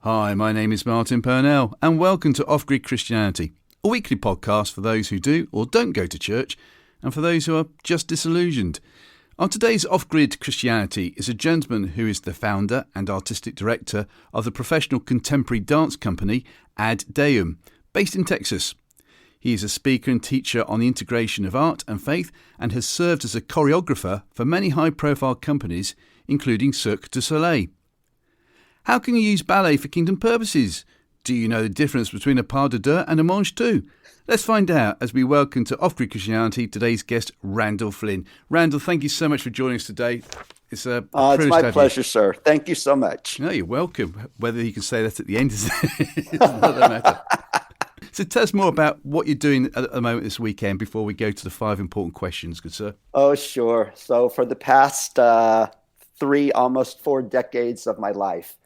Hi, my name is Martin Purnell, and welcome to Off-Grid Christianity, a weekly podcast for those who do or don't go to church, and for those who are just disillusioned. On today's Off-Grid Christianity is a gentleman who is the founder and artistic director of the professional contemporary dance company Deum, based in Texas. He is a speaker and teacher on the integration of art and faith, and has served as a choreographer for many high-profile companies, including Cirque du Soleil. How can you use ballet for kingdom purposes? Do you know the difference between a pas de deux and a manche deux? Let's find out as we welcome to Off-Grid Christianity today's guest, Randall Flynn. Randall, thank you so much for joining us today. It's a privilege it's my pleasure, sir. Thank you so much. No, you're welcome. Whether you can say that at the end is another matter. So tell us more about what you're doing at the moment this weekend before we go to the 5 important questions, good sir. Oh, sure. So for the past 3, almost 4 decades of my life,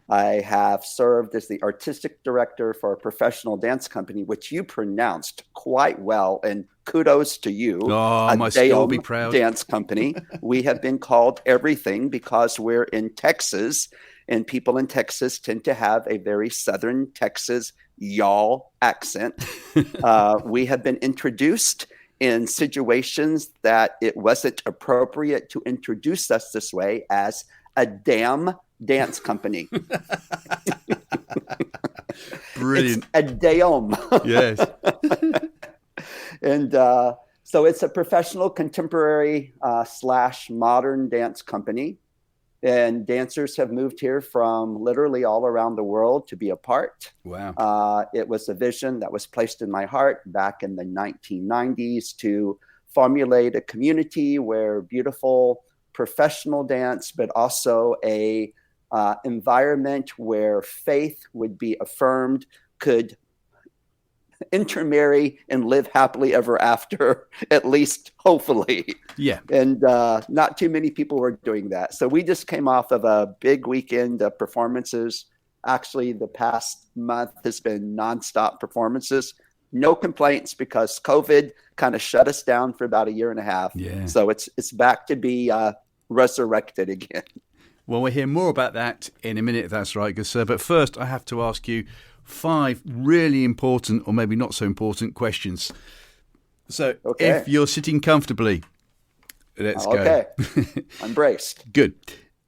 I have served as the artistic director for a professional dance company, which you pronounced quite well, and kudos to you. Oh, my school will be proud. Dance company. We have been called everything because we're in Texas, and people in Texas tend to have a very Southern Texas y'all accent. We have been introduced in situations that it wasn't appropriate to introduce us this way as a damn dance company. Brilliant. It's a Deum. Yes. And so it's a professional contemporary / modern dance company. And dancers have moved here from literally all around the world to be a part. Wow. It was a vision that was placed in my heart back in the 1990s to formulate a community where beautiful professional dance, but also a environment where faith would be affirmed, could intermarry and live happily ever after, at least hopefully. Yeah. And not too many people were doing that. So we just came off of a big weekend of performances. Actually, the past month has been nonstop performances. No complaints because COVID kind of shut us down for about 1.5 years. Yeah. So it's back to be resurrected again. Well, we'll hear more about that in a minute, if that's right, good sir. But first, I have to ask you 5 really important, or maybe not so important, questions. So, If you're sitting comfortably, let's go. Okay, I'm braced. Good.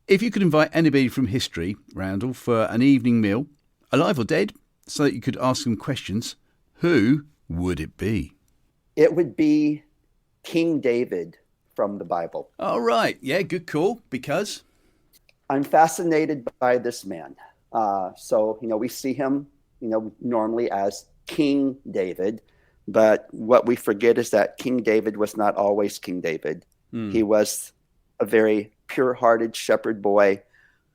If you could invite anybody from history, Randall, for an evening meal, alive or dead, so that you could ask them questions, who would it be? It would be King David from the Bible. All right. Yeah, good call. Because? I'm fascinated by this man. So, we see him, normally as King David. But what we forget is that King David was not always King David. He was a very pure-hearted shepherd boy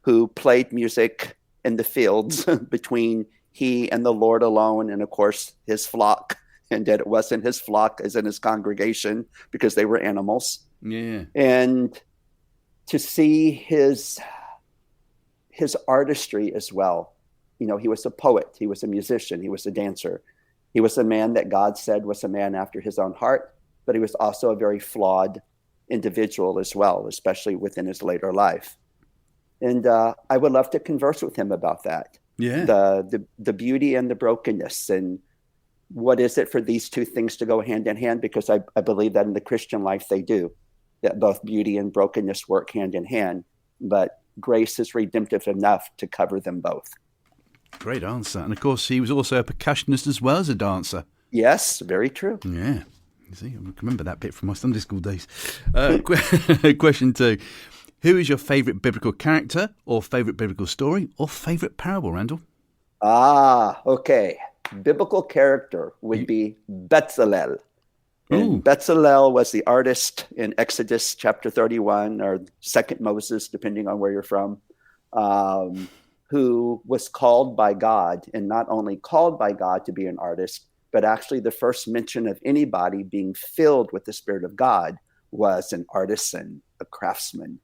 who played music in the fields between he and the Lord alone, and of course his flock. And that it wasn't his flock as in his congregation because they were animals. Yeah. And to see his artistry as well. He was a poet, he was a musician, he was a dancer. He was a man that God said was a man after his own heart, but he was also a very flawed individual as well, especially within his later life. And I would love to converse with him about that. Yeah. The beauty and the brokenness, and what is it for these two things to go hand in hand? Because I believe that in the Christian life they do, that both beauty and brokenness work hand in hand, but grace is redemptive enough to cover them both. Great answer. And of course, he was also a percussionist as well as a dancer. Yes, very true. Yeah. You see, I remember that bit from my Sunday school days. Question 2. Who is your favourite biblical character or favourite biblical story or favourite parable, Randall? Okay. Biblical character would be Bezalel. And Bezalel was the artist in Exodus chapter 31 or 2nd Moses, depending on where you're from, who was called by God, and not only called by God to be an artist, but actually the first mention of anybody being filled with the Spirit of God was an artisan, a craftsman.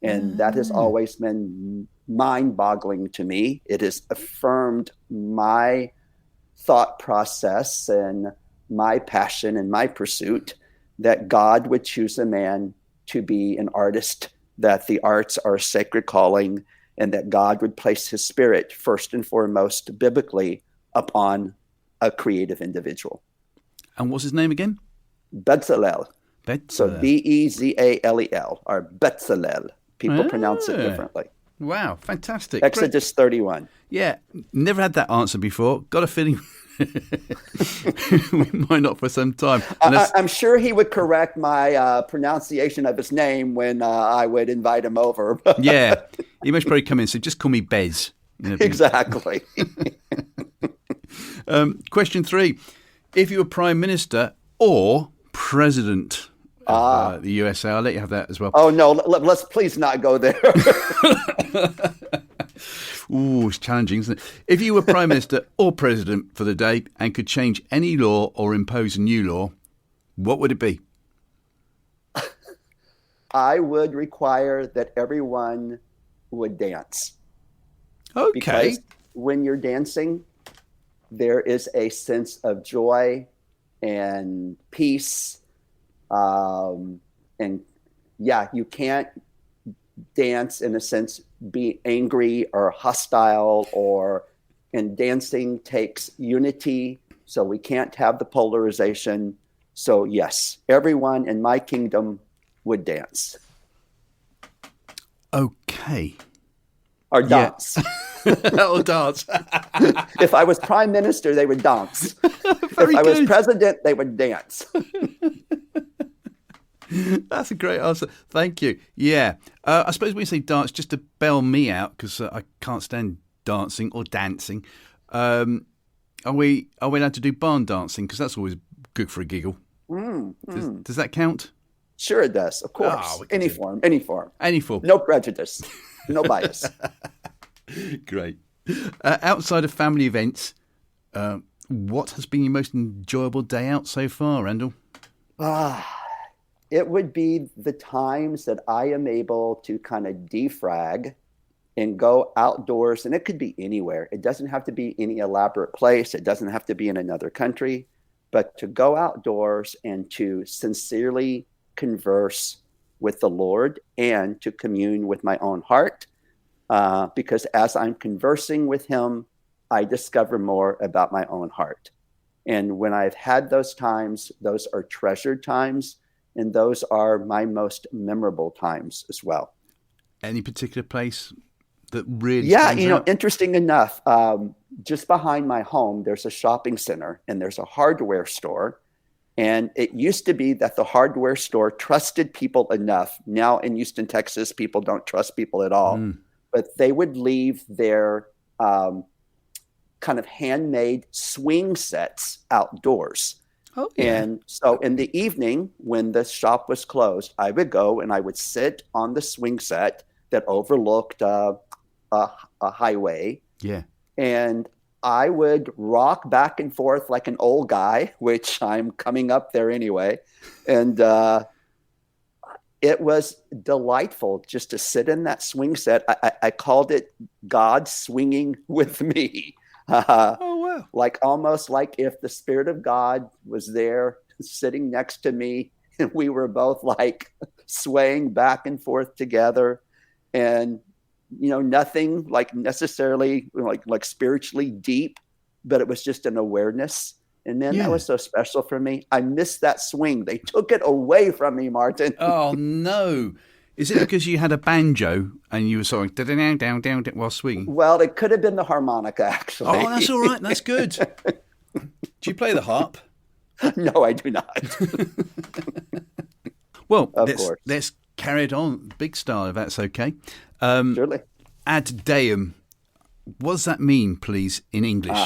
And that has always been mind-boggling to me. It has affirmed my thought process and my passion and my pursuit that God would choose a man to be an artist, that the arts are a sacred calling, and that God would place his spirit first and foremost biblically upon a creative individual. And what's his name again? Bezalel. So Bezalel, or Bezalel. People pronounce it differently. Wow, fantastic. Exodus 31. Yeah, never had that answer before. Got a feeling we might not for some time. I'm sure he would correct my pronunciation of his name when I would invite him over. Yeah, he must probably come in and say, just call me Bez. Exactly. Question 3. If you were Prime Minister or President of the USA, I'll let you have that as well. Oh, no, let's please not go there. Ooh, it's challenging, isn't it? If you were Prime Minister or President for the day and could change any law or impose a new law, what would it be? I would require that everyone would dance. Okay. Because when you're dancing, there is a sense of joy and peace. And yeah, you can't dance in a sense, be angry or hostile, and dancing takes unity. So we can't have the polarization. So yes, everyone in my kingdom would dance. Okay. Or dance. Yeah. Or dance. If I was prime minister, they would dance. If I was president, they would dance. That's a great answer. Thank you. Yeah. I suppose when you say dance, just to bail me out, because I can't stand dancing or dancing, are we allowed to do barn dancing? Because that's always good for a giggle. Does that count? Sure it does, of course. Any form. No prejudice. No bias. Great. Outside of family events, what has been your most enjoyable day out so far, Randall? It would be the times that I am able to kind of defrag and go outdoors, and it could be anywhere. It doesn't have to be any elaborate place. It doesn't have to be in another country, but to go outdoors and to sincerely converse with the Lord and to commune with my own heart. Because as I'm conversing with him, I discover more about my own heart. And when I've had those times, those are treasured times, and those are my most memorable times as well. Any particular place that really stands out? Interesting enough, just behind my home, there's a shopping center and there's a hardware store. And it used to be that the hardware store trusted people enough. Now in Houston, Texas, people don't trust people at all. But they would leave their kind of handmade swing sets outdoors. Oh, yeah. And so in the evening, when the shop was closed, I would go and I would sit on the swing set that overlooked a highway. Yeah. And I would rock back and forth like an old guy, which I'm coming up there anyway. And it was delightful just to sit in that swing set. I called it God swinging with me. Oh, wow. Like almost like if the Spirit of God was there sitting next to me and we were both like swaying back and forth together, and nothing like necessarily like spiritually deep, but it was just an awareness. And man, that was so special for me. I missed that swing. They took it away from me, Martin. Oh no. Is it because you had a banjo and you were sort of down, down, down while swinging? Well, it could have been the harmonica, actually. Oh, that's all right. That's good. Do you play the harp? No, I do not. Well, let's carry it on big style, if that's okay. Surely. Ad Deum. What does that mean, please, in English?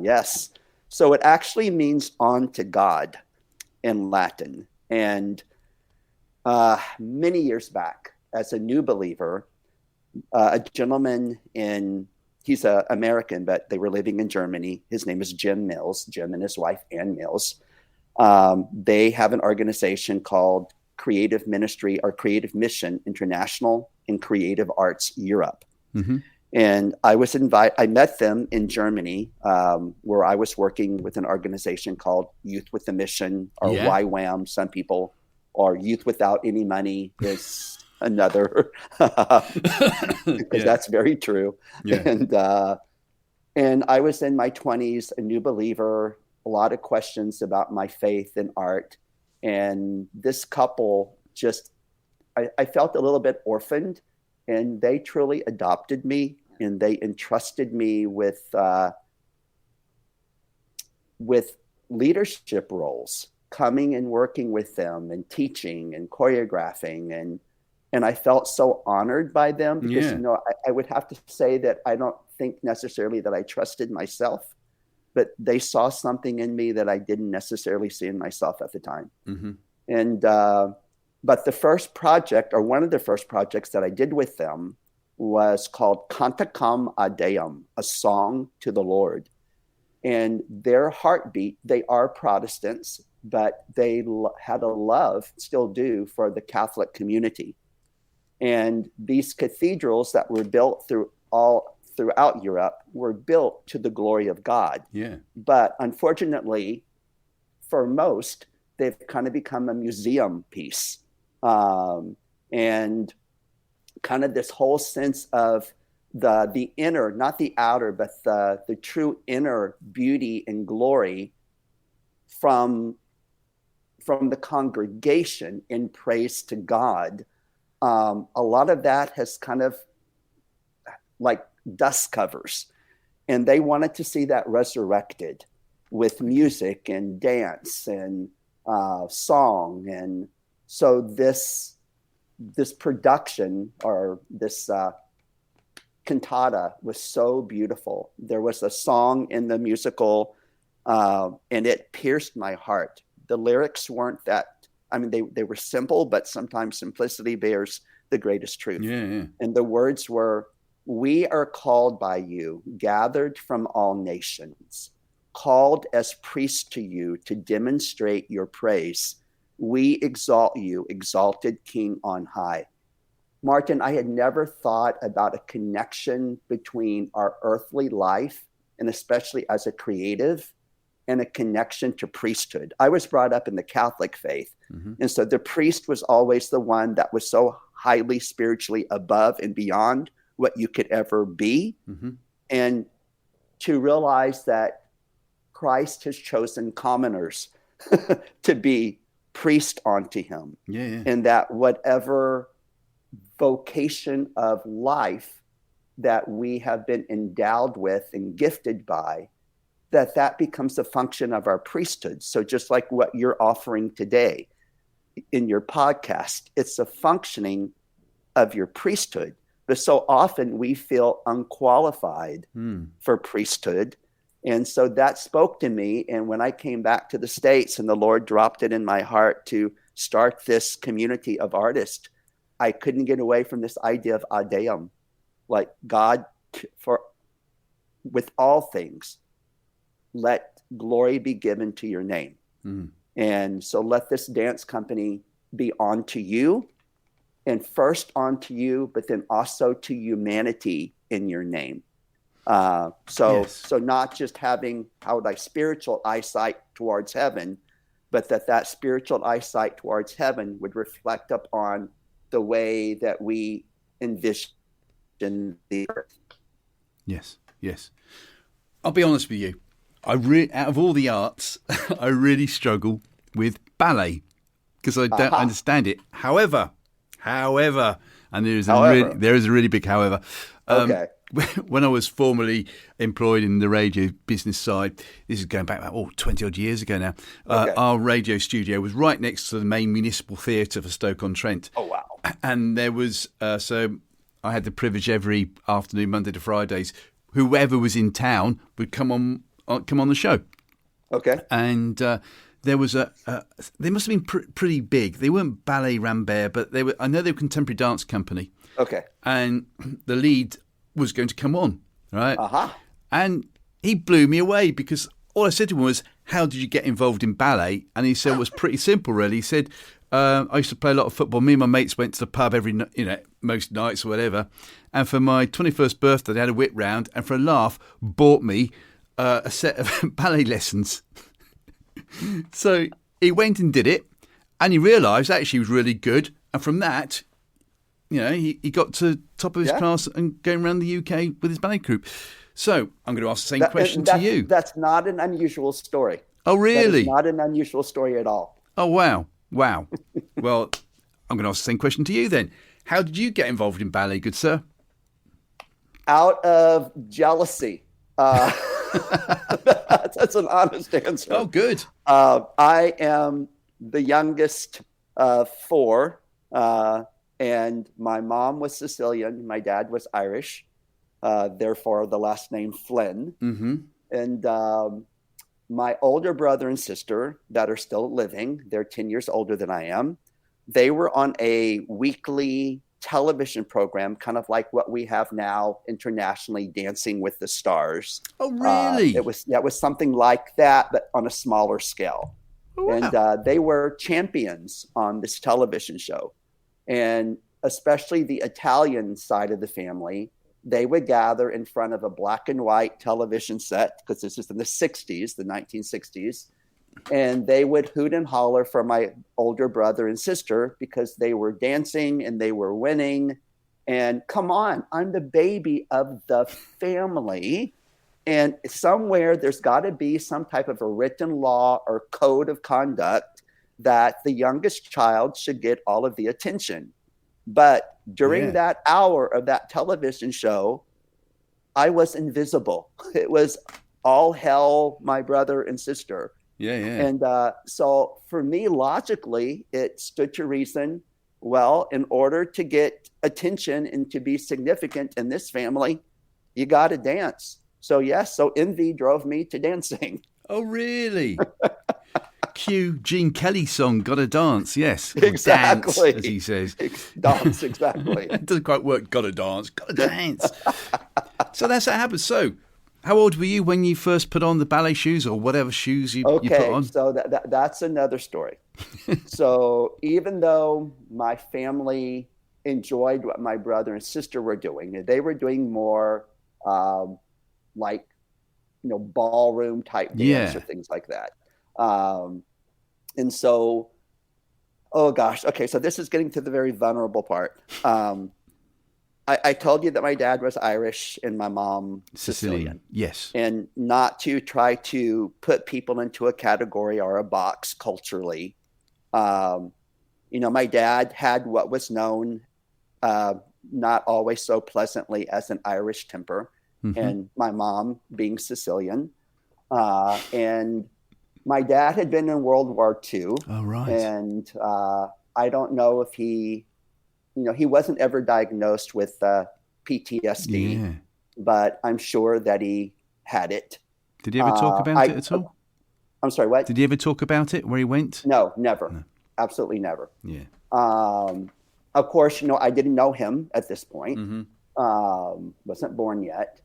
Yes. So it actually means on to God in Latin. And many years back, as a new believer, a gentleman he's an American, but they were living in Germany. His name is Jim Mills, Jim and his wife, Ann Mills. They have an organization called Creative Ministry or Creative Mission International in Creative Arts Europe. Mm-hmm. And I met them in Germany, where I was working with an organization called Youth with a Mission, or YWAM, some people, or Youth Without Any Money is another, because Yeah. that's very true. Yeah. And I was in my 20s, a new believer, a lot of questions about my faith and art. And this couple just, I felt a little bit orphaned, and they truly adopted me, and they entrusted me with leadership roles, coming and working with them and teaching and choreographing. And I felt so honored by them because, I would have to say that I don't think necessarily that I trusted myself, but they saw something in me that I didn't necessarily see in myself at the time. Mm-hmm. And, but the first project, or one of the first projects that I did with them, was called Canticum ad Deum, a song to the Lord. And their heartbeat, they are Protestants, but they had a love, still do, for the Catholic community. And these cathedrals that were built throughout Europe were built to the glory of God. Yeah. But unfortunately, for most, they've kind of become a museum piece. And kind of this whole sense of the inner, not the outer, but the true inner beauty and glory from the congregation in praise to God. A lot of that has kind of like dust covers, and they wanted to see that resurrected with music and dance and song. And so this production, or this cantata, was so beautiful. There was a song in the musical, and it pierced my heart. The lyrics weren't that, I mean, they were simple, but sometimes simplicity bears the greatest truth. Yeah. And the words were, "We are called by you, gathered from all nations, called as priests to you to demonstrate your praise. We exalt you, exalted King on high." Martin, I had never thought about a connection between our earthly life, and especially as a creative, and a connection to priesthood. I was brought up in the Catholic faith. Mm-hmm. And so the priest was always the one that was so highly spiritually above and beyond what you could ever be. Mm-hmm. And to realize that Christ has chosen commoners to be priest unto him. Yeah. And that whatever vocation of life that we have been endowed with and gifted by, that becomes a function of our priesthood. So just like what you're offering today in your podcast, it's a functioning of your priesthood. But so often we feel unqualified for priesthood. And so that spoke to me. And when I came back to the States and the Lord dropped it in my heart to start this community of artists, I couldn't get away from this idea of ad Deum, like God, with all things, let glory be given to your name. And so let this dance company be unto you, and first unto you, but then also to humanity in your name. So not just having, spiritual eyesight towards heaven, but that spiritual eyesight towards heaven would reflect upon the way that we envision the earth. Yes. I'll be honest with you. Out of all the arts, I really struggle with ballet because I don't understand it. However, and there is a really big however. Okay. When I was formerly employed in the radio business side, this is going back about 20 odd years ago now, our radio studio was right next to the main municipal theatre for Stoke-on-Trent. Oh, wow. And there was, so I had the privilege every afternoon, Monday to Fridays, whoever was in town would come on the show. Okay. And there was they must have been pretty big. They weren't Ballet Rambert, but I know they were a contemporary dance company. Okay. And the lead was going to come on, right? Uh-huh. And he blew me away because all I said to him was, "How did you get involved in ballet?" And he said it was pretty simple, really. He said, I used to play a lot of football. Me and my mates went to the pub every, most nights or whatever. And for my 21st birthday, they had a whip round, and for a laugh, bought me a set of ballet lessons. So he went and did it, and he realised actually he was really good. And from that, he got to top of his class and going around the UK with his ballet troupe. So I'm going to ask the same question to you. That's not an unusual story. Oh, really? That is not an unusual story at all. Oh, wow. Wow. Well, I'm going to ask the same question to you then. How did you get involved in ballet, good sir? Out of jealousy. That's an honest answer. Oh, good. I am the youngest of four, and my mom was Sicilian. My dad was Irish, therefore the last name Flynn. Mm-hmm. And my older brother and sister that are still living, they're 10 years older than I am. They were on a weekly television program, kind of like what we have now internationally, Dancing with the Stars. Oh, really? It was something like that, but on a smaller scale. Oh, wow. And they were champions on this television show. And especially the Italian side of the family, they would gather in front of a black and white television set, because this is in the 60s, the 1960s. And they would hoot and holler for my older brother and sister because they were dancing and they were winning. And come on, I'm the baby of the family. And somewhere there's got to be some type of a written law or code of conduct that the youngest child should get all of the attention. But during that hour of that television show, I was invisible. It was all hell, my brother and sister. Yeah. And so for me, logically, it stood to reason, well, in order to get attention and to be significant in this family, you got to dance. So so envy drove me to dancing. Oh, really? Cue Gene Kelly song, Gotta Dance, yes. Exactly. Dance, as he says. Dance, exactly. It doesn't quite work, gotta dance, gotta dance. So that's how it happens. So how old were you when you first put on the ballet shoes or whatever shoes you put on? So that's another story. So even though my family enjoyed what my brother and sister were doing, they were doing more like, ballroom type dance or things like that. And so, oh gosh, okay, so this is getting to the very vulnerable part. I told you that my dad was Irish and my mom Sicilian. Yes. And not to try to put people into a category or a box culturally. My dad had what was known, not always so pleasantly, as an Irish temper. Mm-hmm. And my mom being Sicilian. And my dad had been in World War II. Oh, right. And I don't know if he wasn't ever diagnosed with PTSD, but I'm sure that he had it. Did he ever talk about it at all? I'm sorry, what? Did he ever talk about it, where he went? No, never. No. Absolutely never. Yeah. Of course, I didn't know him at this point. Mm-hmm. Wasn't born yet.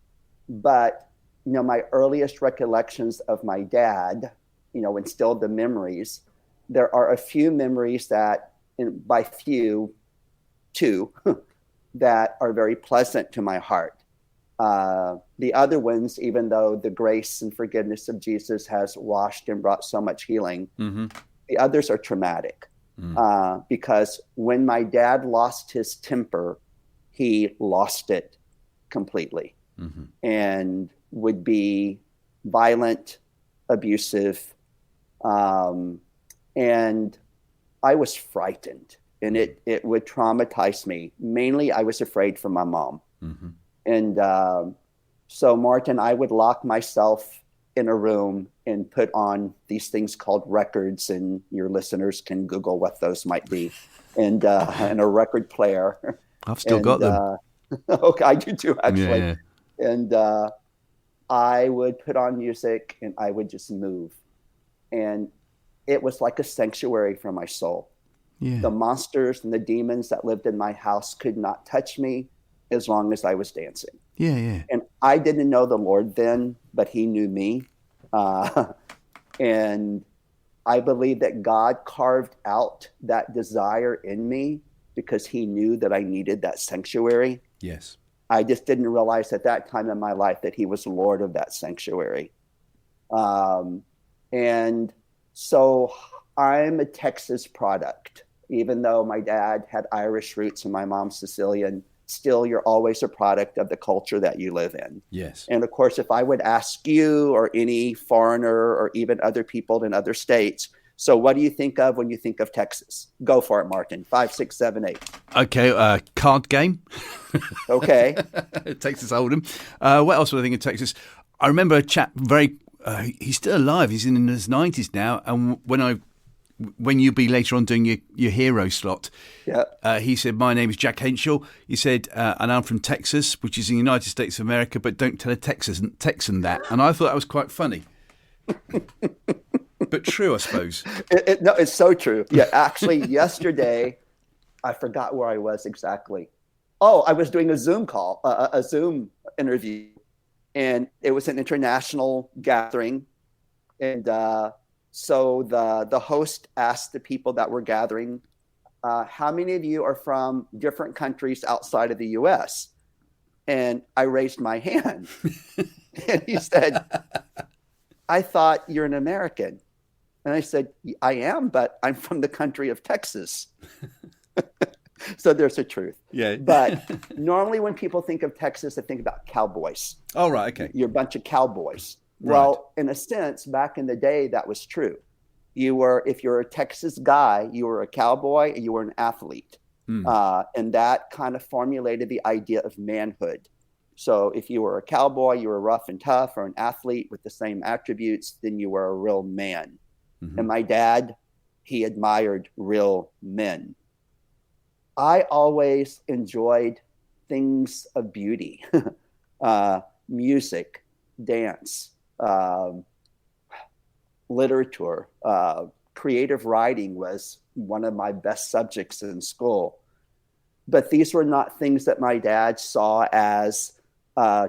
But, my earliest recollections of my dad, instilled the memories. There are a few memories that, by few, two, that are very pleasant to my heart. The other ones, even though the grace and forgiveness of Jesus has washed and brought so much healing, mm-hmm. the others are traumatic. Because when my dad lost his temper, he lost it completely. Mm-hmm. And would be violent, abusive. And I was frightened, and it would traumatize me. Mainly, I was afraid for my mom. Mm-hmm. And so, Martin, I would lock myself in a room and put on these things called records, and your listeners can Google what those might be, and a record player. I've still got them. Okay, I do too, actually. Yeah. And I would put on music and I would just move. And it was like a sanctuary for my soul. Yeah. The monsters and the demons that lived in my house could not touch me as long as I was dancing. Yeah. And I didn't know the Lord then, but he knew me. And I believe that God carved out that desire in me because he knew that I needed that sanctuary. Yes. I just didn't realize at that time in my life that he was Lord of that sanctuary. And so I'm a Texas product. even though my dad had Irish roots and my mom's Sicilian, still you're always a product of the culture that you live in. Yes. And of course, if I would ask you or any foreigner or even other people in other states, so what do you think of when you think of Texas? Go for it, Martin. 5, 6, 7, 8. Okay, card game. Okay. Texas Hold'em. What else would I think of Texas? I remember a chap he's still alive. He's in his 90s now. And when you'll be later on doing your hero slot, he said, my name is Jack Henshaw. He said, and I'm from Texas, which is in the United States of America, but don't tell a Texan that. And I thought that was quite funny. But true, I suppose. No, it's so true. Yeah, actually, yesterday, I forgot where I was exactly. Oh, I was doing a Zoom call, a Zoom interview, and it was an international gathering. And so the host asked the people that were gathering, how many of you are from different countries outside of the U.S.? And I raised my hand. And he said, I thought you're an American. And I said, I am, but I'm from the country of Texas. So there's a truth. Yeah. But normally when people think of Texas, they think about cowboys. Oh, right. Okay. You're a bunch of cowboys. Right. Well, in a sense, back in the day, that was true. If you're a Texas guy, you were a cowboy, and you were an athlete. And that kind of formulated the idea of manhood. So if you were a cowboy, you were rough and tough, or an athlete with the same attributes, then you were a real man. Mm-hmm. And my dad, he admired real men. I always enjoyed things of beauty, music, dance, literature, creative writing was one of my best subjects in school. But these were not things that my dad saw as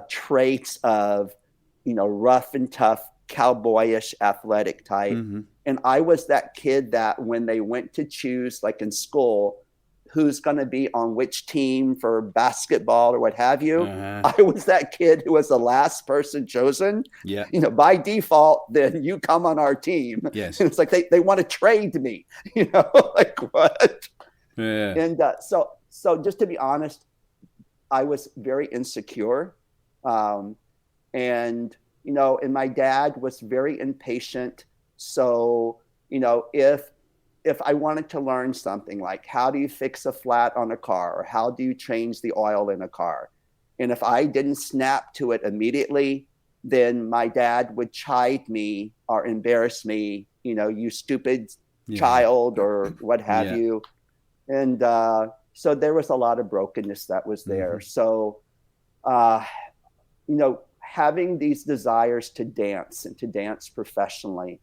traits of, rough and tough, cowboyish, athletic type. Mm-hmm. And I was that kid that when they went to choose, like in school, who's going to be on which team for basketball or what have you. I was that kid who was the last person chosen. Yeah. By default, then you come on our team. Yes. And it's like they want to trade me, like what? Yeah. And so just to be honest, I was very insecure. And my dad was very impatient. So, if I wanted to learn something like how do you fix a flat on a car or how do you change the oil in a car? And if I didn't snap to it immediately, then my dad would chide me or embarrass me, you stupid child or what have you. And so there was a lot of brokenness that was there. Mm-hmm. So, having these desires to dance and to dance professionally,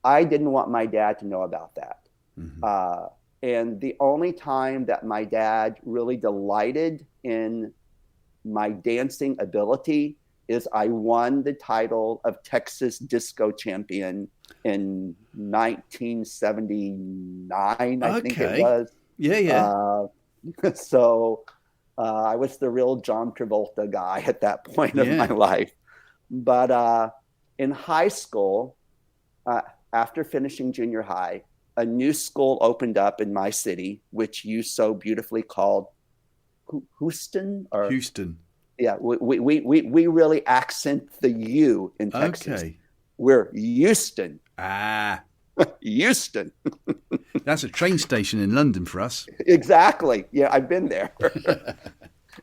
I didn't want my dad to know about that. Mm-hmm. And the only time that my dad really delighted in my dancing ability is I won the title of Texas Disco Champion in 1979, I think it was. Yeah. So I was the real John Travolta guy at that point of my life. But in high school, after finishing junior high, a new school opened up in my city, which you so beautifully called Houston. Yeah, we really accent the U in Texas. Okay. We're Houston. Houston. That's a train station in London for us. Exactly. Yeah, I've been there.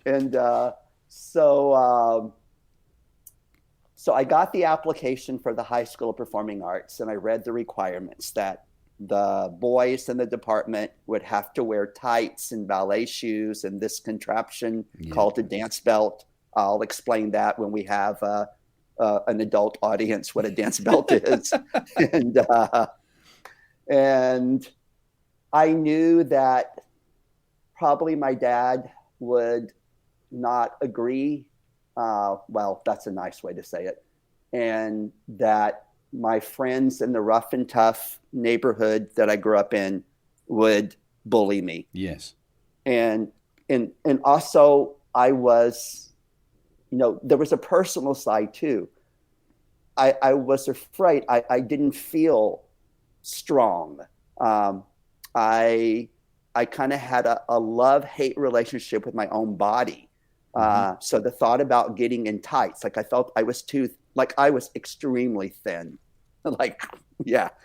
And So I got the application for the High School of Performing Arts, and I read the requirements that the boys in the department would have to wear tights and ballet shoes and this contraption called a dance belt. I'll explain that when we have an adult audience what a dance belt is. And I knew that probably my dad would not agree. Well, that's a nice way to say it. And that my friends in the rough and tough neighborhood that I grew up in would bully me. Yes. And also I was, there was a personal side too. I was afraid. I didn't feel strong. I kind of had a love-hate relationship with my own body. So the thought about getting in tights, like I felt I was I was extremely thin.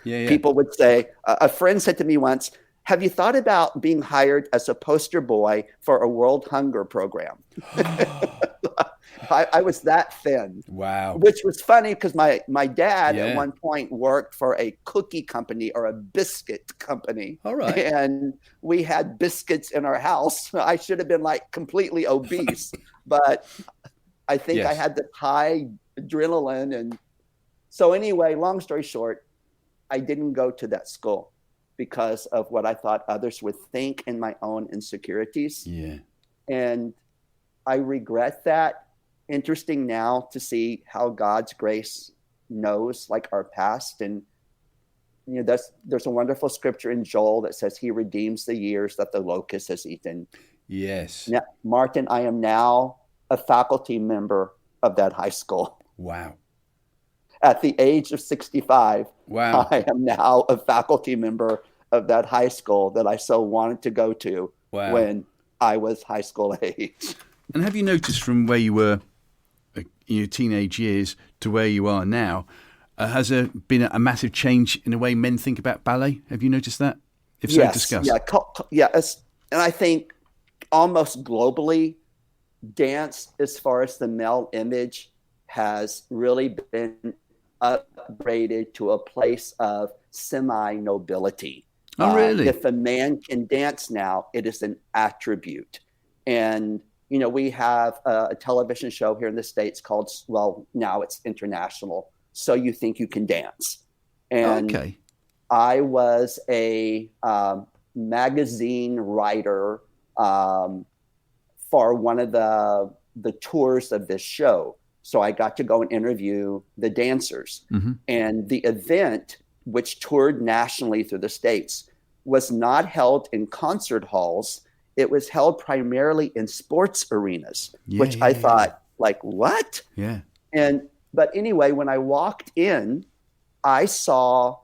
People would say, a friend said to me once, have you thought about being hired as a poster boy for a world hunger program? I was that thin. Wow. Which was funny because my dad at one point worked for a cookie company or a biscuit company. All right. And we had biscuits in our house. I should have been like completely obese, but I think I had the high adrenaline. And so anyway, long story short, I didn't go to that school because of what I thought others would think and my own insecurities. Yeah. And I regret that. Interesting now to see how God's grace knows like our past. And, you know, there's a wonderful scripture in Joel that says he redeems the years that the locust has eaten. Yes. Now, Martin, I am now a faculty member of that high school. Wow. At the age of 65, wow. I am now a faculty member of that high school that I so wanted to go to when I was high school age. And have you noticed from where you were in your teenage years to where you are now, has there been a massive change in the way men think about ballet? Have you noticed that? If so, discuss. And I think almost globally, dance, as far as the male image, has really been upgraded to a place of semi-nobility. Oh, really? If a man can dance now, it is an attribute. And, you know, we have a television show here in the States called, well, now it's international, So You Think You Can Dance. And I was a magazine writer for one of the tours of this show. So I got to go and interview the dancers. Mm-hmm. And the event, which toured nationally through the States, was not held in concert halls. It was held primarily in sports arenas, which I thought, like, what? Yeah. But anyway, when I walked in, I saw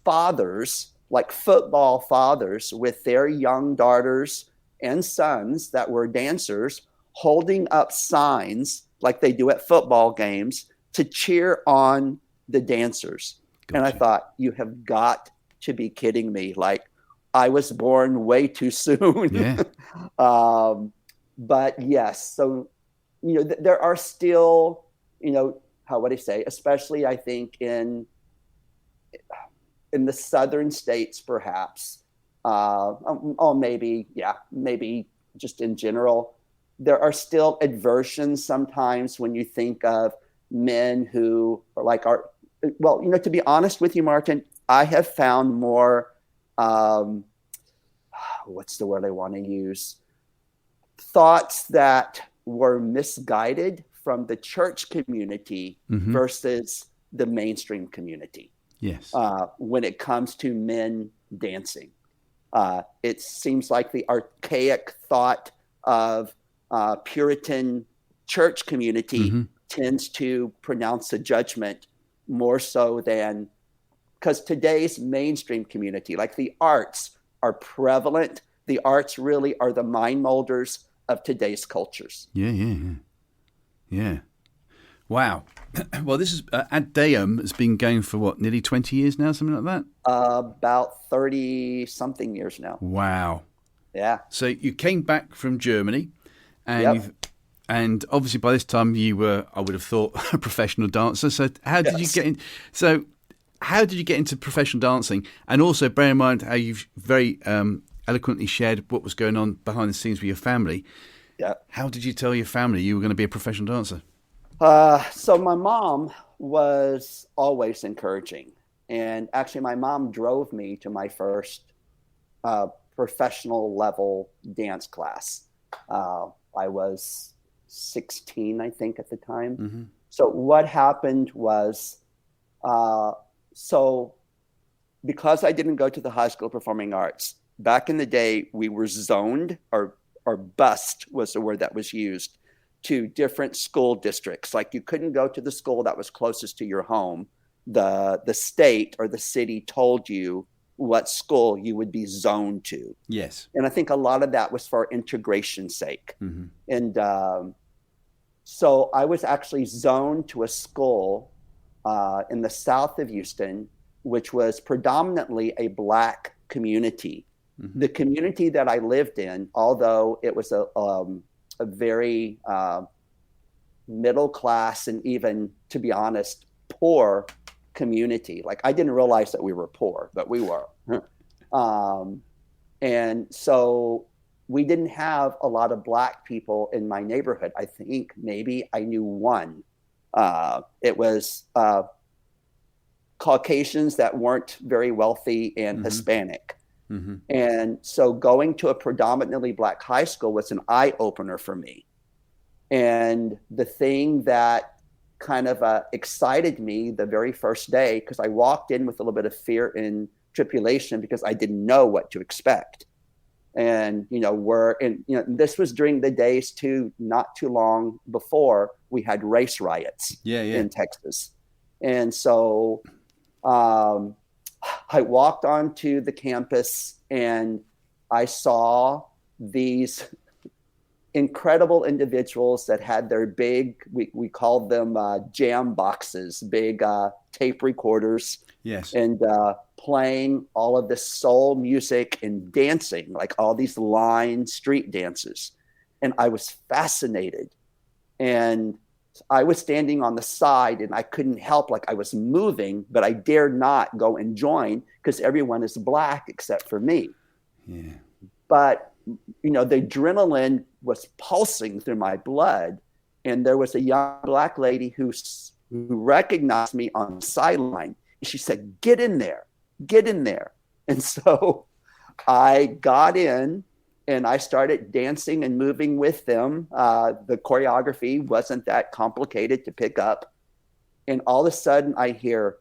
fathers, like football fathers, with their young daughters and sons that were dancers, holding up signs like they do at football games to cheer on the dancers. Gotcha. And I thought, you have got to be kidding me. Like, I was born way too soon. Yeah. But yes, so, you know, there are still, you know, how would I say, especially I think in the southern states, perhaps, maybe just in general, there are still aversions sometimes when you think of men who are like well, you know, to be honest with you, Martin, I have found more, what's the word I want to use? Thoughts that were misguided from the church community versus the mainstream community. Yes. When it comes to men dancing, it seems like the archaic thought of Puritan church community tends to pronounce a judgment more so than, because today's mainstream community, like the arts, are prevalent. The arts really are the mind molders of today's cultures. Yeah. Wow. Well, this is at Deum has been going for what, nearly 20 years now, something like that? About 30 something years now. Wow. Yeah. So you came back from Germany, and and obviously by this time you were, I would have thought, a professional dancer. So how did you get in? So how did you get into professional dancing? And also bear in mind how you've very eloquently shared what was going on behind the scenes with your family. Yeah. How did you tell your family you were going to be a professional dancer? So my mom was always encouraging. And actually, my mom drove me to my first professional level dance class. I was 16, I think, at the time. Mm-hmm. So what happened was, so because I didn't go to the High School of Performing Arts, back in the day, we were zoned, or bused was the word that was used, to different school districts. Like, you couldn't go to the school that was closest to your home. The state or the city told you what school you would be zoned to. Yes. And I think a lot of that was for integration's sake. Mm-hmm. And so I was actually zoned to a school in the south of Houston, which was predominantly a Black community. Mm-hmm. The community that I lived in, although it was a very middle class and even, to be honest, poor community. Like, I didn't realize that we were poor, but we were. And so we didn't have a lot of Black people in my neighborhood. I think maybe I knew one. It was Caucasians that weren't very wealthy and mm-hmm. Hispanic. Mm-hmm. And so going to a predominantly Black high school was an eye-opener for me. And the thing that kind of excited me the very first day, because I walked in with a little bit of fear and tribulation because I didn't know what to expect. And, this was during the days too, not too long before we had race riots in Texas. And so I walked onto the campus and I saw these incredible individuals that had their big, we called them jam boxes, big tape recorders. Yes. And playing all of this soul music and dancing, like all these line street dances. And I was fascinated. And I was standing on the side and I couldn't help, like I was moving, but I dared not go and join because everyone is Black except for me. Yeah. But, the adrenaline was pulsing through my blood. And there was a young Black lady who recognized me on the sideline. She said, get in there. And so I got in and I started dancing and moving with them. The choreography wasn't that complicated to pick up. And all of a sudden I hear,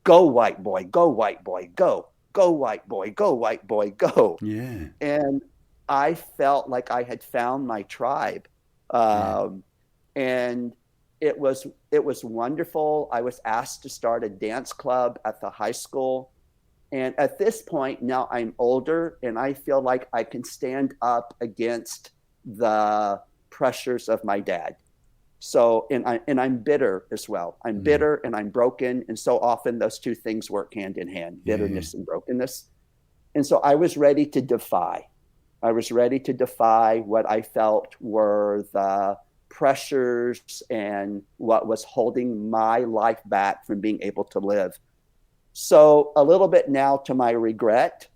go white boy, go white boy, go white boy, go white boy, go. Yeah. And I felt like I had found my tribe. And it was wonderful. I was asked to start a dance club at the high school. And at this point, now I'm older and I feel like I can stand up against the pressures of my dad. So, and I'm bitter as well. I'm bitter and I'm broken. And so often those two things work hand in hand, bitterness and brokenness. And so I was ready to defy. What I felt were the pressures and what was holding my life back from being able to live. So a little bit now to my regret,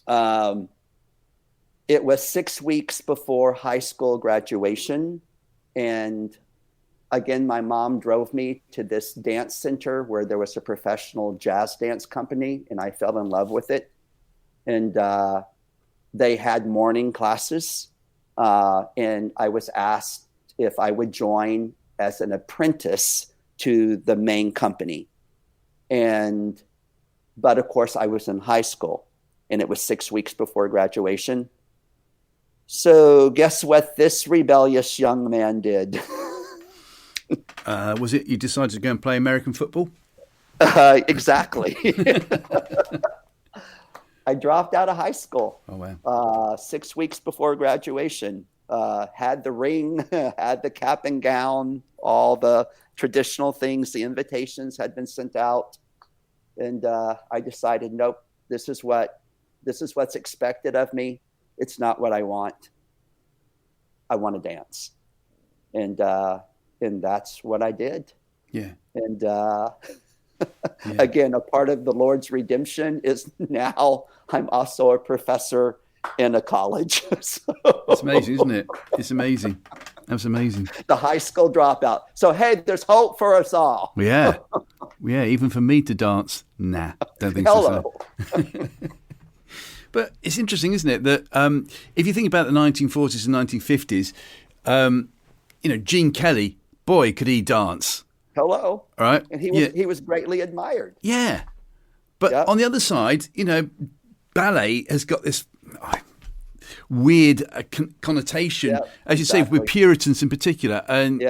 it was 6 weeks before high school graduation. And again, my mom drove me to this dance center where there was a professional jazz dance company, and I fell in love with it. And they had morning classes, and I was asked if I would join as an apprentice to the main company. But of course I was in high school and it was 6 weeks before graduation. So guess what this rebellious young man did? Was it you decided to go and play American football? Exactly. I dropped out of high school. Oh, wow. 6 weeks before graduation. Had the ring, had the cap and gown, all the traditional things. The invitations had been sent out. And I decided, nope, this is what's expected of me. It's not what I want. I want to dance. And that's what I did. Yeah. And again, a part of the Lord's redemption is now I'm also a professor in a college. So, it's amazing, isn't it? It's amazing. That's amazing. The high school dropout. So, hey, there's hope for us all. Yeah. Yeah, even for me to dance. Nah, don't think Hello. so. But it's interesting, isn't it, that if you think about the 1940s and 1950s, Gene Kelly, boy, could he dance. Hello. All right. And he was greatly admired. Yeah. But on the other side, ballet has got this weird connotation, as you say, with Puritans in particular. And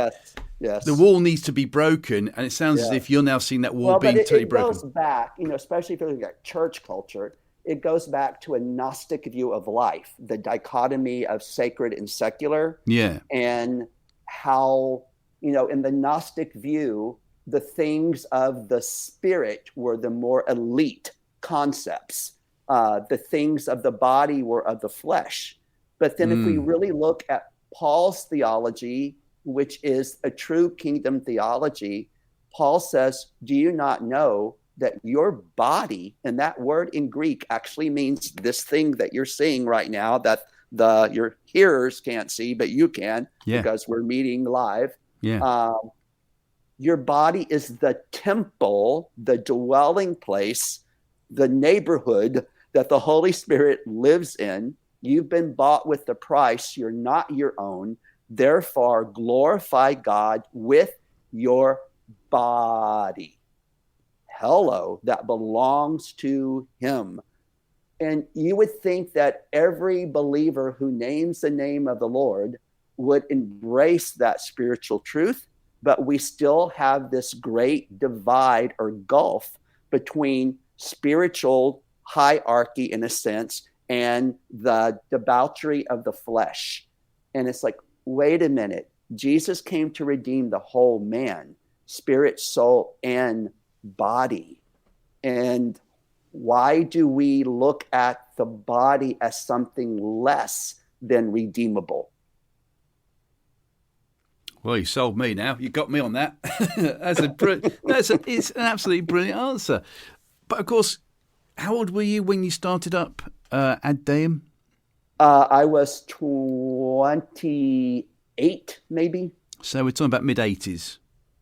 Yes. The wall needs to be broken, and it sounds as if you're now seeing that wall being totally broken. It goes back, especially if you look at church culture, it goes back to a Gnostic view of life, the dichotomy of sacred and secular. Yeah. And how, in the Gnostic view, the things of the spirit were the more elite concepts. The things of the body were of the flesh. But then if we really look at Paul's theology, which is a true kingdom theology, Paul says, do you not know that your body, and that word in Greek actually means this thing that you're seeing right now that your hearers can't see, but you can, because we're meeting live. Yeah. Your body is the temple, the dwelling place, the neighborhood that the Holy Spirit lives in. You've been bought with the price. You're not your own. Therefore, glorify God with your body. Hello, that belongs to him. And you would think that every believer who names the name of the Lord would embrace that spiritual truth, but we still have this great divide or gulf between spiritual hierarchy, in a sense, and the debauchery of the flesh. And it's like, wait a minute, Jesus came to redeem the whole man, spirit, soul, and body. And why do we look at the body as something less than redeemable? Well, you sold me now. You got me on that. It's an absolutely brilliant answer. But of course, how old were you when you started up Ad Deum? I was 28, maybe. So we're talking about mid-80s.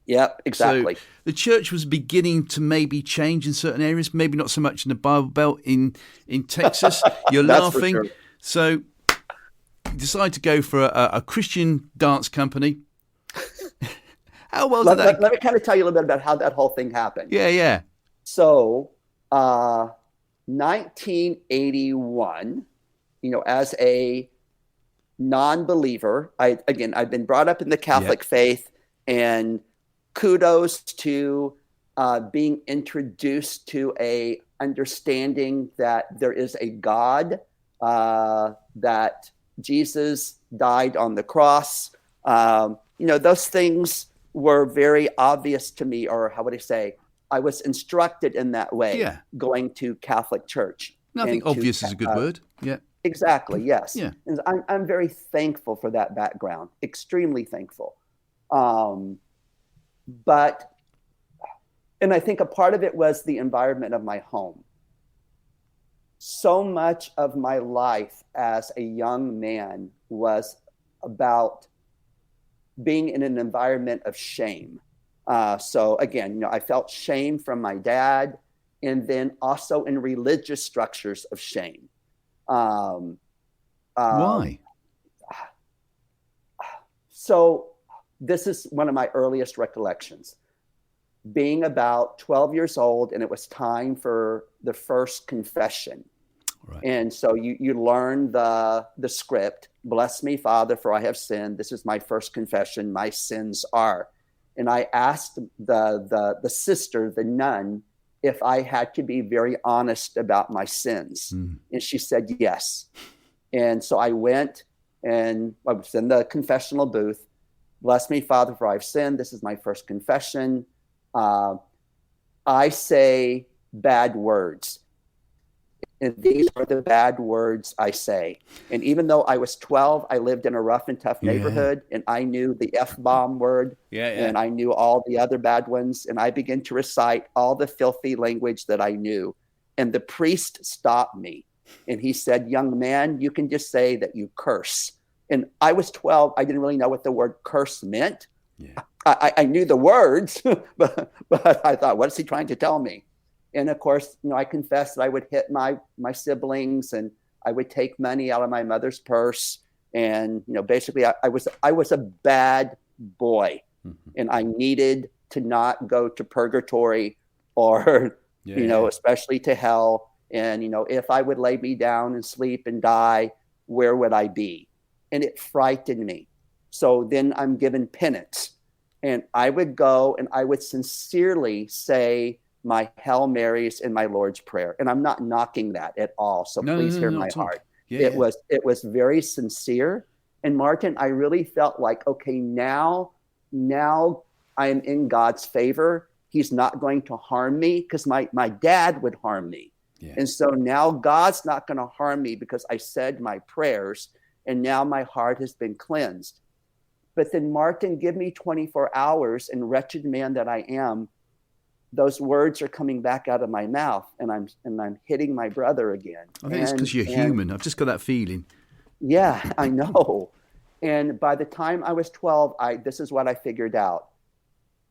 Yep, exactly. So the church was beginning to maybe change in certain areas, maybe not so much in the Bible Belt in Texas. You're laughing. For sure. So you decide to go for a Christian dance company. How well did that... Let me kind of tell you a little bit about how that whole thing happened. Yeah. So 1981, as a non-believer, I'd been brought up in the Catholic faith, and kudos to being introduced to a understanding that there is a God, that Jesus died on the cross. Those things were very obvious to me, or how would I say? I was instructed in that way, going to Catholic church. Nothing obvious is a good word. Yeah. Exactly, yes. Yeah. And I'm very thankful for that background, extremely thankful. But I think a part of it was the environment of my home. So much of my life as a young man was about being in an environment of shame. So again, I felt shame from my dad, and then also in religious structures of shame. Why? So this is one of my earliest recollections. Being about 12 years old, and it was time for the first confession. Right. And so you learn the script. Bless me, Father, for I have sinned. This is my first confession. My sins are. And I asked the sister, the nun, if I had to be very honest about my sins. And she said yes. And so I went, and I was in the confessional booth. Bless me, Father, for I've sinned. This is my first confession. I say bad words. And these are the bad words I say. And even though I was 12, I lived in a rough and tough neighborhood, and I knew the F-bomb word, and I knew all the other bad ones. And I began to recite all the filthy language that I knew. And the priest stopped me, and he said, "Young man, you can just say that you curse." And I was 12. I didn't really know what the word curse meant. Yeah. I knew the words, but I thought, what is he trying to tell me? And of course, I confessed that I would hit my siblings, and I would take money out of my mother's purse. And, basically I was a bad boy, and I needed to not go to purgatory or, especially to hell. And, if I would lay me down and sleep and die, where would I be? And it frightened me. So then I'm given penance. And I would go and I would sincerely say my Hail Marys and my Lord's Prayer. And I'm not knocking that at all. So please hear my heart. It was very sincere. And Martin, I really felt like, okay, now I am in God's favor. He's not going to harm me, because my dad would harm me. Yeah. And so now God's not going to harm me because I said my prayers, and now my heart has been cleansed. But then, Martin, give me 24 hours, and wretched man that I am, those words are coming back out of my mouth, and I'm hitting my brother again. I think it's because you're human. I've just got that feeling. Yeah, I know. And by the time I was 12, this is what I figured out,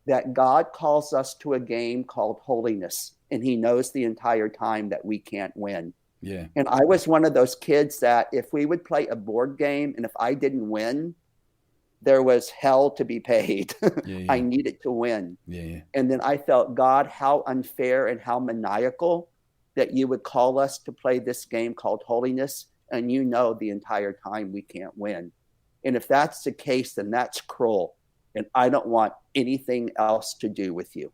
that God calls us to a game called Holiness, and he knows the entire time that we can't win. Yeah. And I was one of those kids that if we would play a board game and if I didn't win, there was hell to be paid. I needed to win. And then I felt, God, how unfair and how maniacal that you would call us to play this game called Holiness, and you know the entire time we can't win. And if that's the case, then that's cruel. And I don't want anything else to do with you.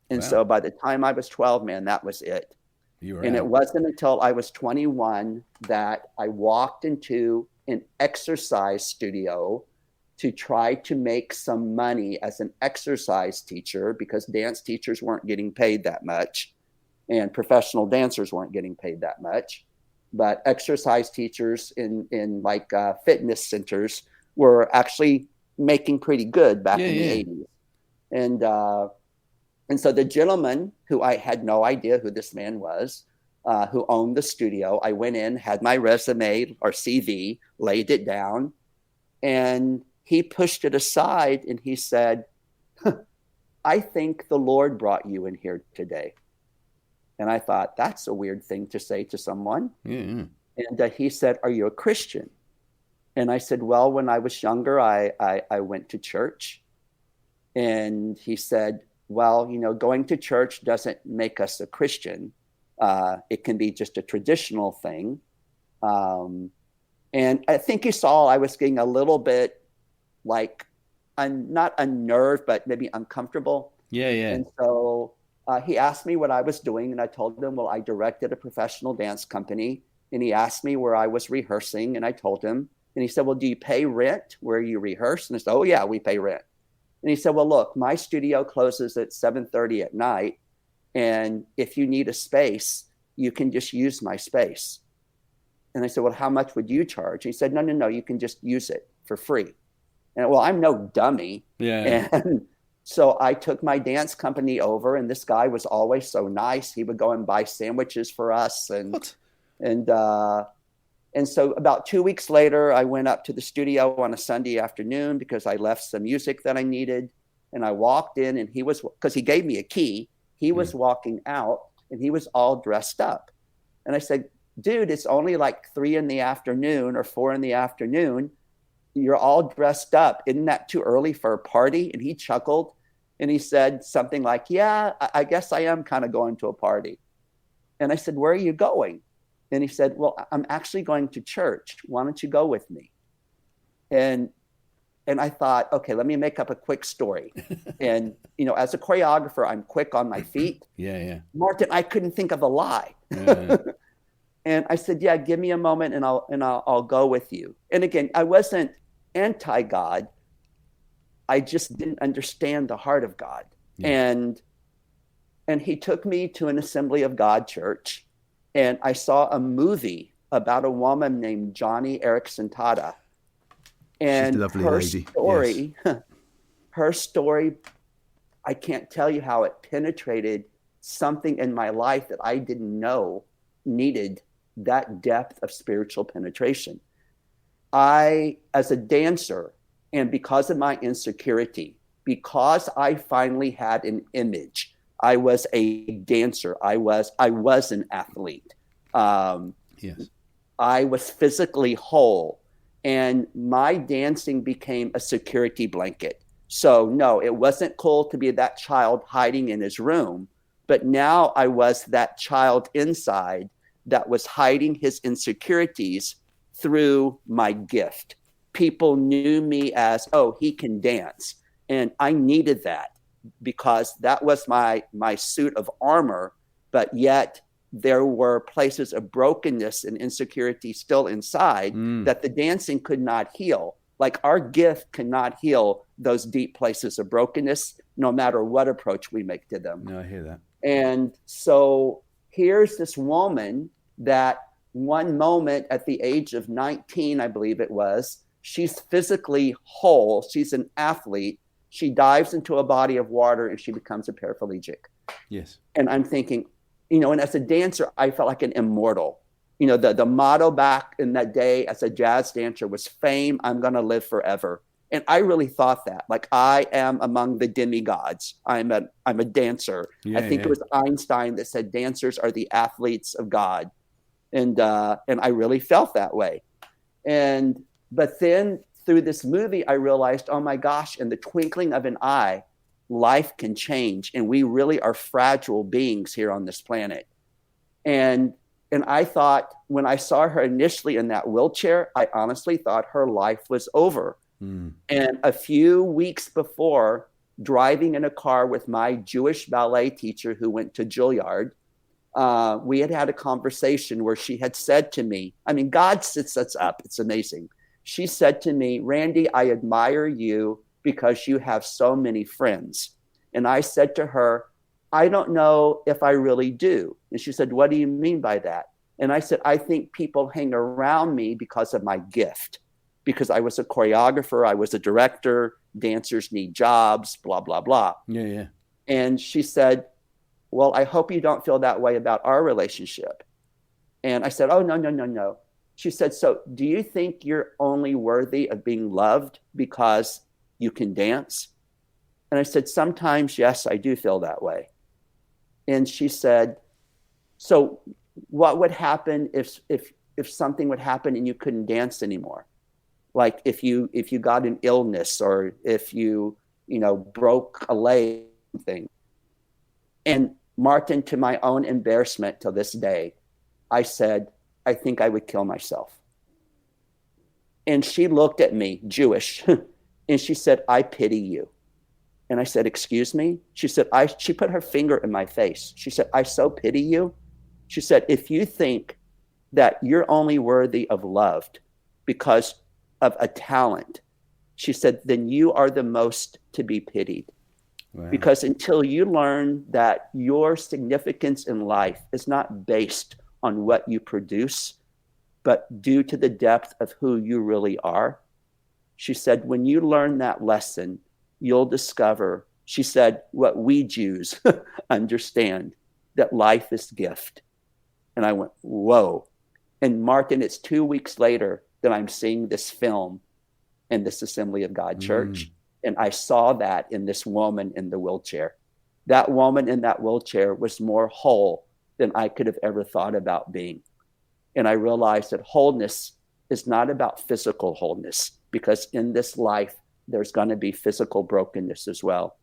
And so by the time I was 12, man, that was it. And it wasn't until I was 21 that I walked into an exercise studio to try to make some money as an exercise teacher, because dance teachers weren't getting paid that much and professional dancers weren't getting paid that much. But exercise teachers in like fitness centers were actually making pretty good back in the 80s. And so the gentleman, who I had no idea who this man was, who owned the studio, I went in, had my resume or CV, laid it down, and he pushed it aside and he said, I think the Lord brought you in here today. And I thought, that's a weird thing to say to someone. And he said, are you a Christian? And I said, well, when I was younger, I went to church. And he said, well, you know, going to church doesn't make us a Christian. It can be just a traditional thing. And I think he saw I was getting a little bit like, not unnerved, but maybe uncomfortable. And so he asked me what I was doing, and I told him, well, I directed a professional dance company. And he asked me where I was rehearsing, and I told him. And he said, well, do you pay rent where you rehearse? And I said, oh, yeah, we pay rent. And he said, well, look, my studio closes at 7:30 at night. And if you need a space, you can just use my space. And I said, well, how much would you charge? And he said, no, you can just use it for free. And well, I'm no dummy. And so I took my dance company over, and this guy was always so nice. He would go and buy sandwiches for us. And so about 2 weeks later, I went up to the studio on a Sunday afternoon because I left some music that I needed. And I walked in, and he was, because he gave me a key, he was walking out, and he was all dressed up. And I said, dude, it's only like 3 p.m. or 4 p.m. You're all dressed up. Isn't that too early for a party? And he chuckled, and he said something like, yeah, I guess I am kind of going to a party. And I said, where are you going? And he said, well, I'm actually going to church. Why don't you go with me? And I thought, okay, let me make up a quick story. And, you know, as a choreographer, I'm quick on my feet. Martin, I couldn't think of a lie. And I said, yeah, give me a moment and I'll go with you. And again, I wasn't anti-God. I just didn't understand the heart of God. And he took me to an Assembly of God church, and I saw a movie about a woman named Johnny Erickson Tada. And her story, I can't tell you how it penetrated something in my life that I didn't know needed that depth of spiritual penetration. I, as a dancer, and because of my insecurity, because I finally had an image, I was a dancer. I was an athlete. I was physically whole, and my dancing became a security blanket. So no, it wasn't cool to be that child hiding in his room, but now I was that child inside that was hiding his insecurities through my gift. People knew me as, oh, he can dance. And I needed that because that was my suit of armor, but yet there were places of brokenness and insecurity still inside that the dancing could not heal. Like our gift cannot heal those deep places of brokenness, no matter what approach we make to them. No, I hear that. And so here's this woman that one moment at the age of 19, I believe it was, she's physically whole. She's an athlete. She dives into a body of water and she becomes a paraplegic. Yes. And I'm thinking, and as a dancer, I felt like an immortal. The motto back in that day as a jazz dancer was fame, I'm going to live forever. And I really thought that, like, I am among the demigods. I'm a dancer. I think it was Einstein that said dancers are the athletes of God. And I really felt that way. But then through this movie, I realized, oh my gosh, in the twinkling of an eye, life can change. And we really are fragile beings here on this planet. And I thought, when I saw her initially in that wheelchair, I honestly thought her life was over. And a few weeks before, driving in a car with my Jewish ballet teacher who went to Juilliard, we had a conversation where she had said to me, I mean, God sets us up. It's amazing. She said to me, Randy, I admire you because you have so many friends. And I said to her, I don't know if I really do. And she said, what do you mean by that? And I said, I think people hang around me because of my gift, because I was a choreographer, I was a director, dancers need jobs, blah, blah, blah. Yeah. And she said, well, I hope you don't feel that way about our relationship. And I said, oh, no. She said, so do you think you're only worthy of being loved because you can dance? And I said, sometimes, yes, I do feel that way. And she said, so what would happen if something would happen and you couldn't dance anymore? Like if you got an illness or if you broke a leg thing. And Martin, to my own embarrassment till this day, I said, I think I would kill myself. And she looked at me, Jewish, and she said, I pity you. And I said, excuse me? She said, she put her finger in my face. She said, I so pity you. She said, if you think that you're only worthy of love because of a talent, she said, then you are the most to be pitied. Wow. Because until you learn that your significance in life is not based on what you produce, but due to the depth of who you really are, she said, when you learn that lesson, you'll discover, she said, what we Jews understand, that life is gift. And I went, whoa. And Martin, it's 2 weeks later that I'm seeing this film in this Assembly of God church. And I saw that in this woman in the wheelchair. That woman in that wheelchair was more whole than I could have ever thought about being. And I realized that wholeness is not about physical wholeness, because in this life, there's going to be physical brokenness as well.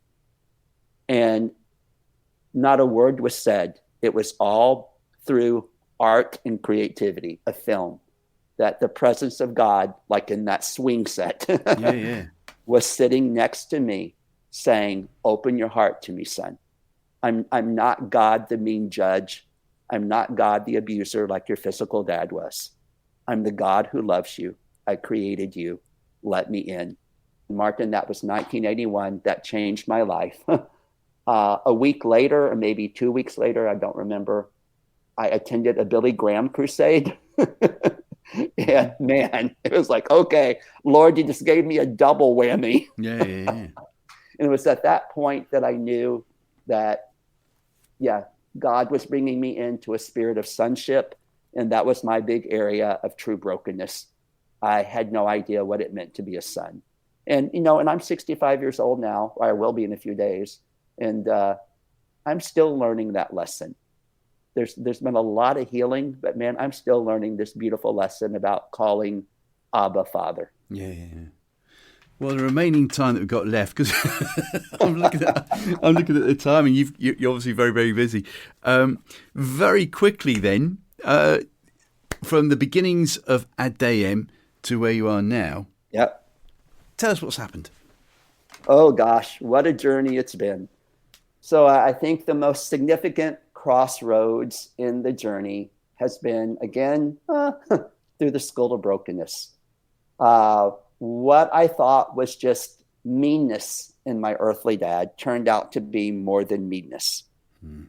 And not a word was said. It was all through art and creativity, a film, that the presence of God, like in that swing set, was sitting next to me saying, open your heart to me, son. I'm not God, the mean judge. I'm not God, the abuser, like your physical dad was. I'm the God who loves you. I created you. Let me in. Martin, that was 1981. That changed my life. A week later, or maybe 2 weeks later, I don't remember, I attended a Billy Graham crusade. And man, it was like, okay, Lord, you just gave me a double whammy. Yeah. And it was at that point that I knew that, God was bringing me into a spirit of sonship. And that was my big area of true brokenness. I had no idea what it meant to be a son. And, and I'm 65 years old now, or I will be in a few days. And I'm still learning that lesson. There's been a lot of healing, but man, I'm still learning this beautiful lesson about calling Abba Father. Yeah. Well, the remaining time that we've got left, because I'm looking at the time, and you're obviously very, very busy. Very quickly, then, from the beginnings of Deum to where you are now. Yep. Tell us what's happened. Oh gosh, what a journey it's been. So I think the most significant crossroads in the journey has been, again, through the skull of brokenness. What I thought was just meanness in my earthly dad turned out to be more than meanness.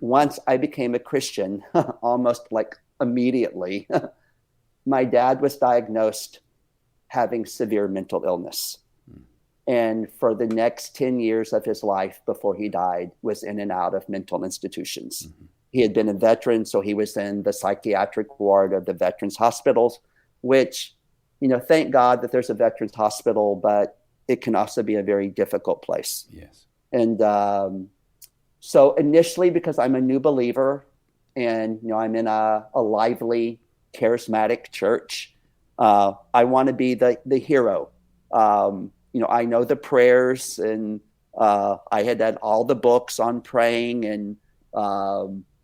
Once I became a Christian, almost like immediately, my dad was diagnosed having severe mental illness. And for the next 10 years of his life before he died was in and out of mental institutions. He had been a veteran, so he was in the psychiatric ward of the veterans hospitals, which, thank God that there's a veterans hospital, but it can also be a very difficult place. Yes. And so initially, because I'm a new believer and, I'm in a lively, charismatic church, I want to be the hero. I know the prayers, and I had all the books on praying and,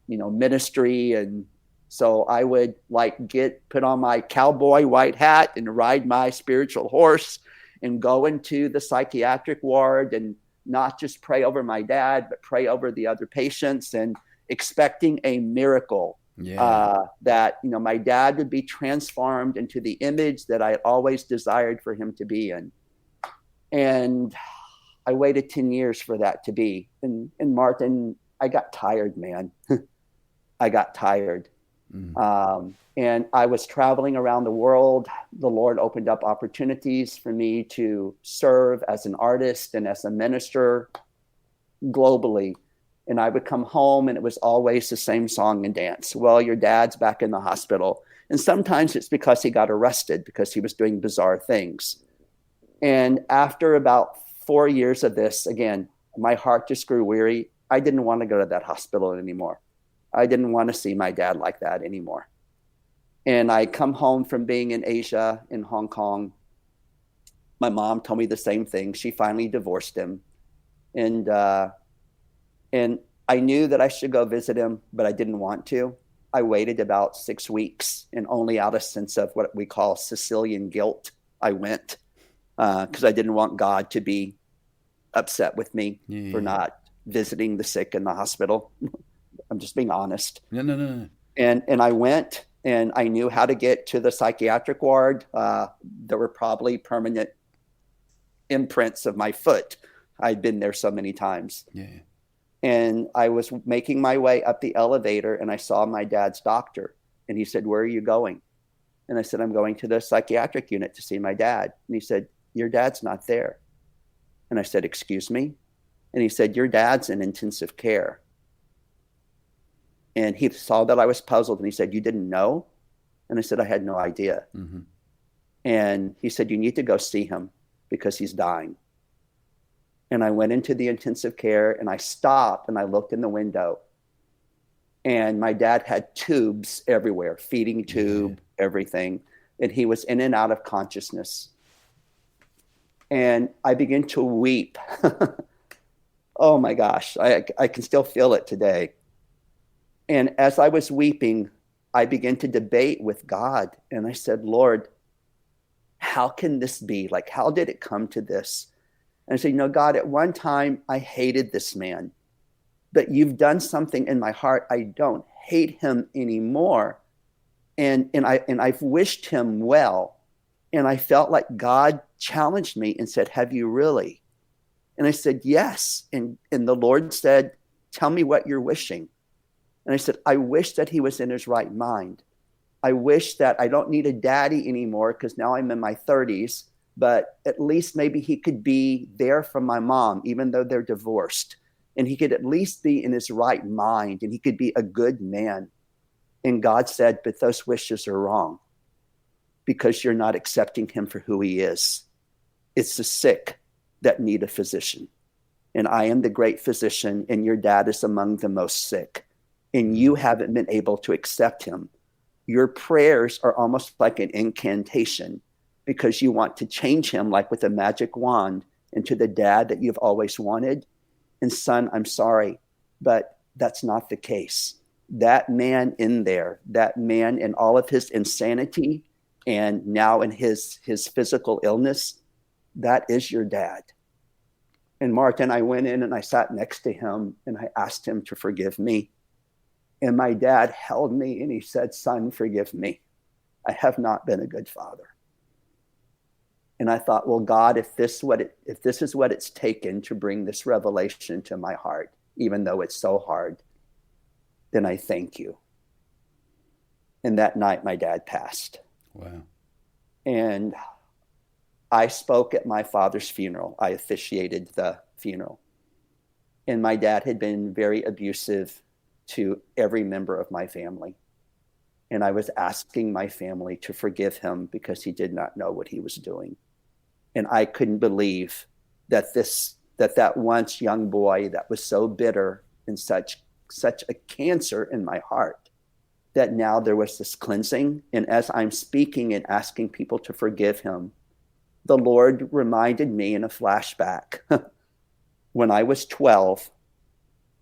ministry. And so I would put on my cowboy white hat and ride my spiritual horse and go into the psychiatric ward and not just pray over my dad, but pray over the other patients and expecting a miracle. That, my dad would be transformed into the image that I always desired for him to be in. And I waited 10 years for that to be. And Martin, I got tired, man. I got tired. And I was traveling around the world. The Lord opened up opportunities for me to serve as an artist and as a minister globally. And I would come home and it was always the same song and dance. Well, your dad's back in the hospital. And sometimes it's because he got arrested because he was doing bizarre things. And after about 4 years of this, again, my heart just grew weary. I didn't want to go to that hospital anymore. I didn't want to see my dad like that anymore. And I come home from being in Asia, in Hong Kong. My mom told me the same thing. She finally divorced him. And I knew that I should go visit him, but I didn't want to. I waited about 6 weeks, and only out of sense of what we call Sicilian guilt, I went. Because I didn't want God to be upset with me for not visiting the sick in the hospital. I'm just being honest. No. And I went, and I knew how to get to the psychiatric ward. There were probably permanent imprints of my foot. I'd been there so many times. And I was making my way up the elevator, and I saw my dad's doctor. And he said, "Where are you going?" And I said, "I'm going to the psychiatric unit to see my dad." And he said, "Your dad's not there." And I said, "Excuse me?" And he said, "Your dad's in intensive care." And he saw that I was puzzled, and he said, "You didn't know?" And I said, "I had no idea." And he said, "You need to go see him because he's dying." And I went into the intensive care, and I stopped and I looked in the window, and my dad had tubes everywhere, feeding tube, everything. And he was in and out of consciousness. And I began to weep. Oh my gosh, I can still feel it today. And as I was weeping, I began to debate with God. And I said, "Lord, how can this be? How did it come to this?" And I said, "God, at one time I hated this man, but you've done something in my heart. I don't hate him anymore. And I've wished him well. And I felt like God challenged me and said, 'Have you really?' And I said, 'Yes.' And the Lord said, 'Tell me what you're wishing.' And I said, 'I wish that he was in his right mind. I wish that I don't need a daddy anymore because now I'm in my 30s, but at least maybe he could be there for my mom, even though they're divorced. And he could at least be in his right mind, and he could be a good man.' And God said, 'But those wishes are wrong because you're not accepting him for who he is. It's the sick that need a physician. And I am the great physician, and your dad is among the most sick. And you haven't been able to accept him. Your prayers are almost like an incantation because you want to change him like with a magic wand into the dad that you've always wanted. And son, I'm sorry, but that's not the case. That man in there, that man in all of his insanity and now in his physical illness, that is your dad. And Martin, I went in and I sat next to him and I asked him to forgive me. And my dad held me and he said, "Son, forgive me. I have not been a good father." And I thought, well, God, if this is what it's taken to bring this revelation to my heart, even though it's so hard, then I thank you. And that night, my dad passed. Wow. And I spoke at my father's funeral. I officiated the funeral. And my dad had been very abusive to every member of my family. And I was asking my family to forgive him because he did not know what he was doing. And I couldn't believe that that once young boy that was so bitter and such a cancer in my heart, that now there was this cleansing. And as I'm speaking and asking people to forgive him, the Lord reminded me in a flashback. When I was 12,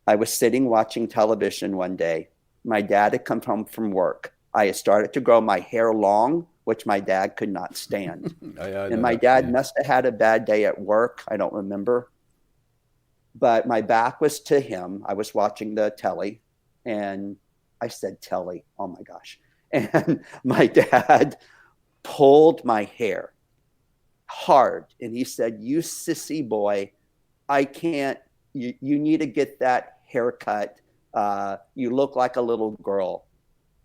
I was sitting watching television one day. My dad had come home from work. I had started to grow my hair long, which my dad could not stand. And my dad must have had a bad day at work. I don't remember. But my back was to him. I was watching the telly, and I said telly. Oh my gosh. And my dad pulled my hair hard. And he said, "You sissy boy, I can't, you need to get that haircut. You look like a little girl."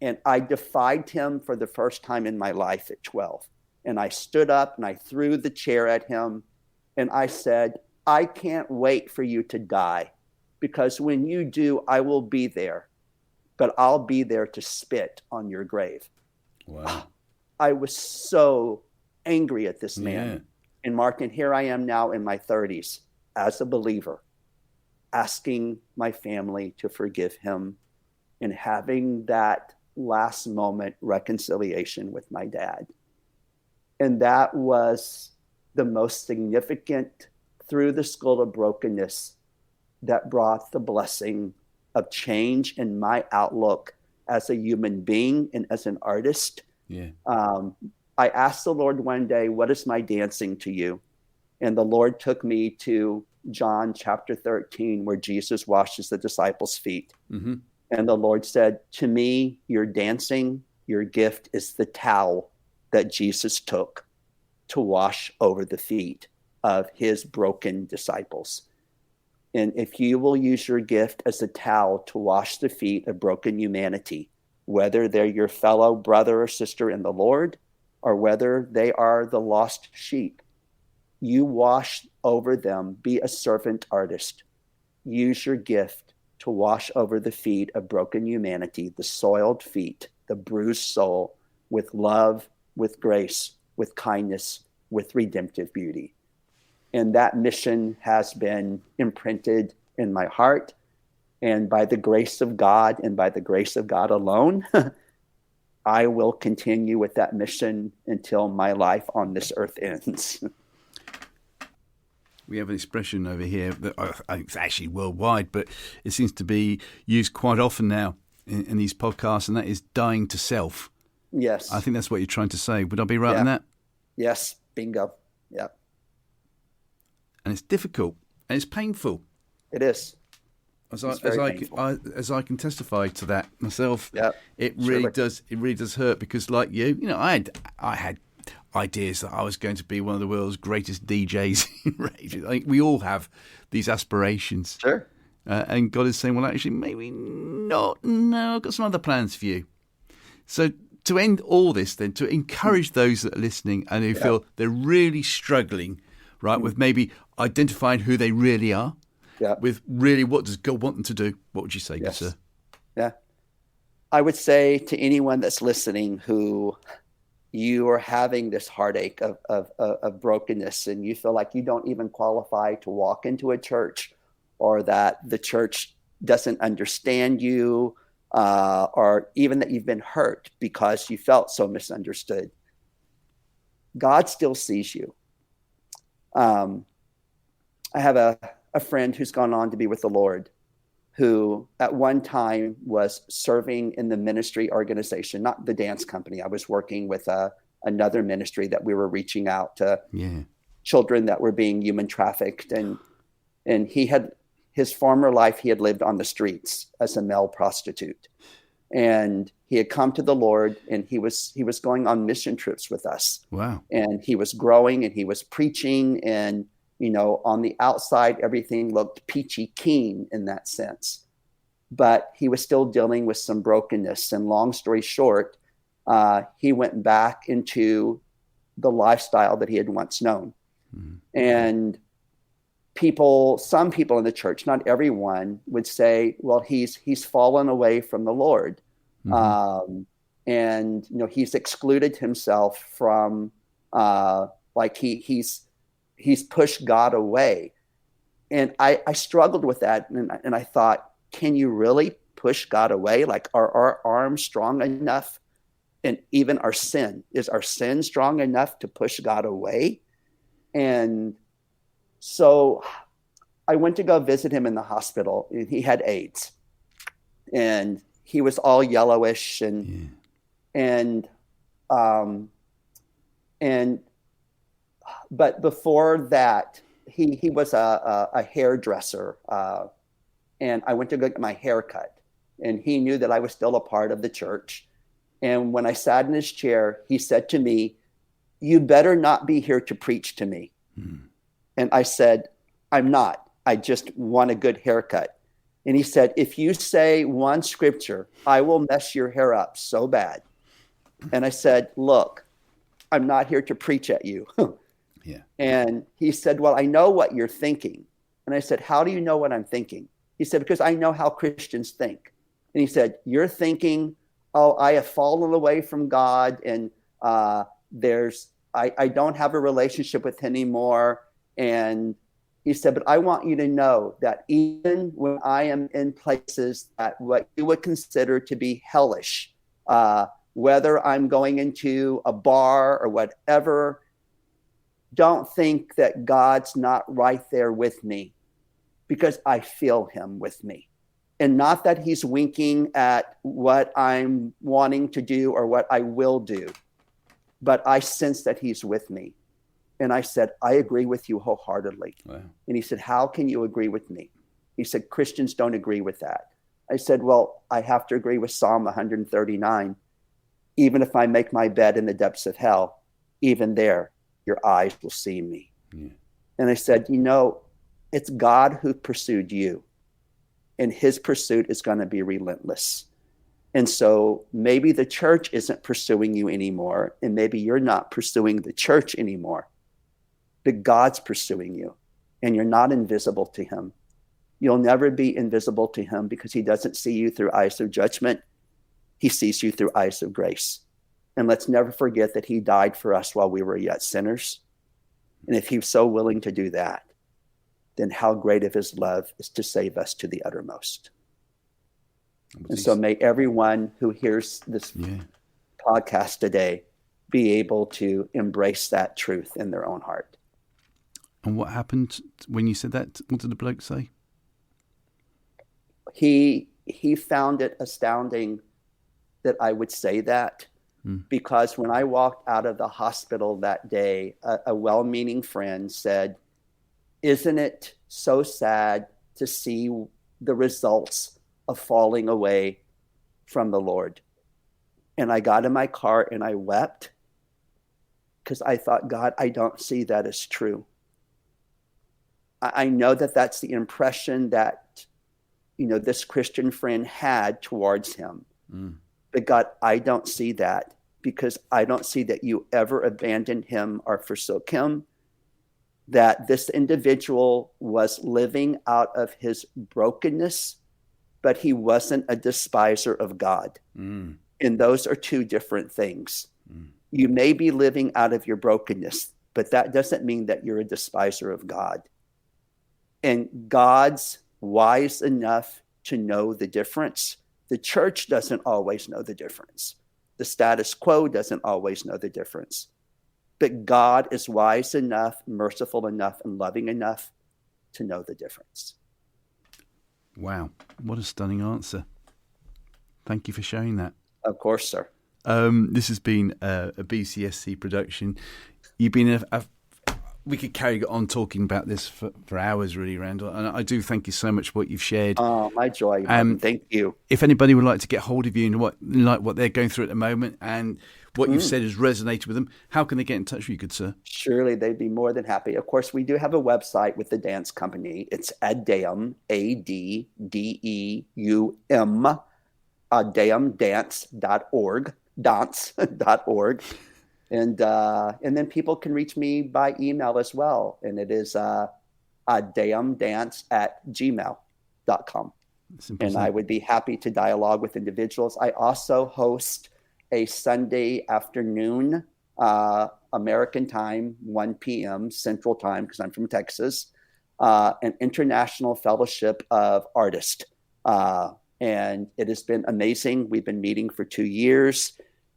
And I defied him for the first time in my life at 12. And I stood up and I threw the chair at him. And I said, "I can't wait for you to die, because when you do, I will be there. But I'll be there to spit on your grave." Wow. I was so angry at this man. Yeah. And Mark, and here I am now in my 30s as a believer, asking my family to forgive him and having that last moment reconciliation with my dad. And that was the most significant through the skull of brokenness that brought the blessing of change in my outlook as a human being and as an artist. Yeah. I asked the Lord one day, "What is my dancing to you?" And the Lord took me to John chapter 13, where Jesus washes the disciples' feet. Mm-hmm. And the Lord said, "To me, your dancing, your gift is the towel that Jesus took to wash over the feet of his broken disciples. And if you will use your gift as a towel to wash the feet of broken humanity, whether they're your fellow brother or sister in the Lord, or whether they are the lost sheep, you wash over them, be a servant artist. Use your gift to wash over the feet of broken humanity, the soiled feet, the bruised soul, with love, with grace, with kindness, with redemptive beauty." And that mission has been imprinted in my heart. And by the grace of God and by the grace of God alone, I will continue with that mission until my life on this earth ends. We have an expression over here that it's actually worldwide, but it seems to be used quite often now in these podcasts, and that is dying to self. Yes. I think that's what you're trying to say. Would I be right on that? Yes. Bingo. Yeah. And it's difficult and it's painful. It is. As I can testify to that myself, it really does hurt, because like you know, I had ideas that I was going to be one of the world's greatest DJs in radio. I think we all have these aspirations. Sure. And God is saying, well, actually, maybe not. No, I've got some other plans for you. So to end all this, then, to encourage those that are listening and who feel they're really struggling, right, with maybe identifying who they really are, with really what does God want them to do, what would you say, good sir? Yeah. I would say to anyone that's listening who you are having this heartache of brokenness, and you feel like you don't even qualify to walk into a church, or that the church doesn't understand you, or even that you've been hurt because you felt so misunderstood. God still sees you. I have a friend who's gone on to be with the Lord, who at one time was serving in the ministry organization, not the dance company. I was working with another ministry that we were reaching out to children that were being human trafficked. And And his former life, he had lived on the streets as a male prostitute. And he had come to the Lord, and he was going on mission trips with us. Wow. And he was growing, and he was preaching, and, on the outside, everything looked peachy keen in that sense. But he was still dealing with some brokenness. And long story short, he went back into the lifestyle that he had once known. Mm-hmm. And some people in the church, not everyone, would say, well, he's fallen away from the Lord. Mm-hmm. And, he's excluded himself from, he's pushed God away. And I struggled with that. And I thought, can you really push God away? Like, are our arms strong enough? And even is our sin strong enough to push God away? And so I went to go visit him in the hospital. He had AIDS, and he was all yellowish, but before that, he was a hairdresser, and I went to go get my hair cut, and he knew that I was still a part of the church. And when I sat in his chair, he said to me, "You better not be here to preach to me." And I said, "I'm not. I just want a good haircut." And he said, "If you say one scripture, I will mess your hair up so bad." And I said, "Look, I'm not here to preach at you." Yeah. And he said, "Well, I know what you're thinking." And I said, "How do you know what I'm thinking?" He said, "Because I know how Christians think." And he said, "You're thinking, oh, I have fallen away from God, and I don't have a relationship with him anymore." And he said, "But I want you to know that even when I am in places that what you would consider to be hellish, whether I'm going into a bar or whatever, don't think that God's not right there with me, because I feel him with me. And not that he's winking at what I'm wanting to do or what I will do, but I sense that he's with me." And I said, "I agree with you wholeheartedly." Wow. And he said, "How can you agree with me?" He said, "Christians don't agree with that." I said, "Well, I have to agree with Psalm 139. Even if I make my bed in the depths of hell, even there, your eyes will see me." Yeah. And I said, it's God who pursued you, and his pursuit is going to be relentless. And so maybe the church isn't pursuing you anymore, and maybe you're not pursuing the church anymore, but God's pursuing you, and you're not invisible to him. You'll never be invisible to him, because he doesn't see you through eyes of judgment. He sees you through eyes of grace. And let's never forget that he died for us while we were yet sinners. And if he's so willing to do that, then how great of his love is to save us to the uttermost. And so may everyone who hears this podcast today be able to embrace that truth in their own heart. And what happened when you said that? What did the bloke say? He found it astounding that I would say that, because when I walked out of the hospital that day, a well-meaning friend said, "Isn't it so sad to see the results of falling away from the Lord?" And I got in my car and I wept, because I thought, God, I don't see that as true. I know that that's the impression that, this Christian friend had towards him. But God, I don't see that, because I don't see that you ever abandoned him or forsook him, that this individual was living out of his brokenness, but he wasn't a despiser of God. And those are two different things. You may be living out of your brokenness, but that doesn't mean that you're a despiser of God. And God's wise enough to know the difference. The church doesn't always know the difference. The status quo doesn't always know the difference. But God is wise enough, merciful enough, and loving enough to know the difference. Wow, what a stunning answer. Thank you for sharing that. Of course, sir. This has been a BCSC production. You've been we could carry on talking about this for hours, really, Randall. And I do thank you so much for what you've shared. Oh, my joy. Thank you. If anybody would like to get hold of you and what they're going through at the moment and what you've said has resonated with them, how can they get in touch with you, good sir? Surely they'd be more than happy. Of course, we do have a website with the dance company. It's Deum, Addeum, deumdance.org, dance.org. And then people can reach me by email as well. And it is deumdance@gmail.com. And I would be happy to dialogue with individuals. I also host a Sunday afternoon, American time, 1 p.m. Central Time, because I'm from Texas, an international fellowship of artists. And it has been amazing. We've been meeting for 2 years.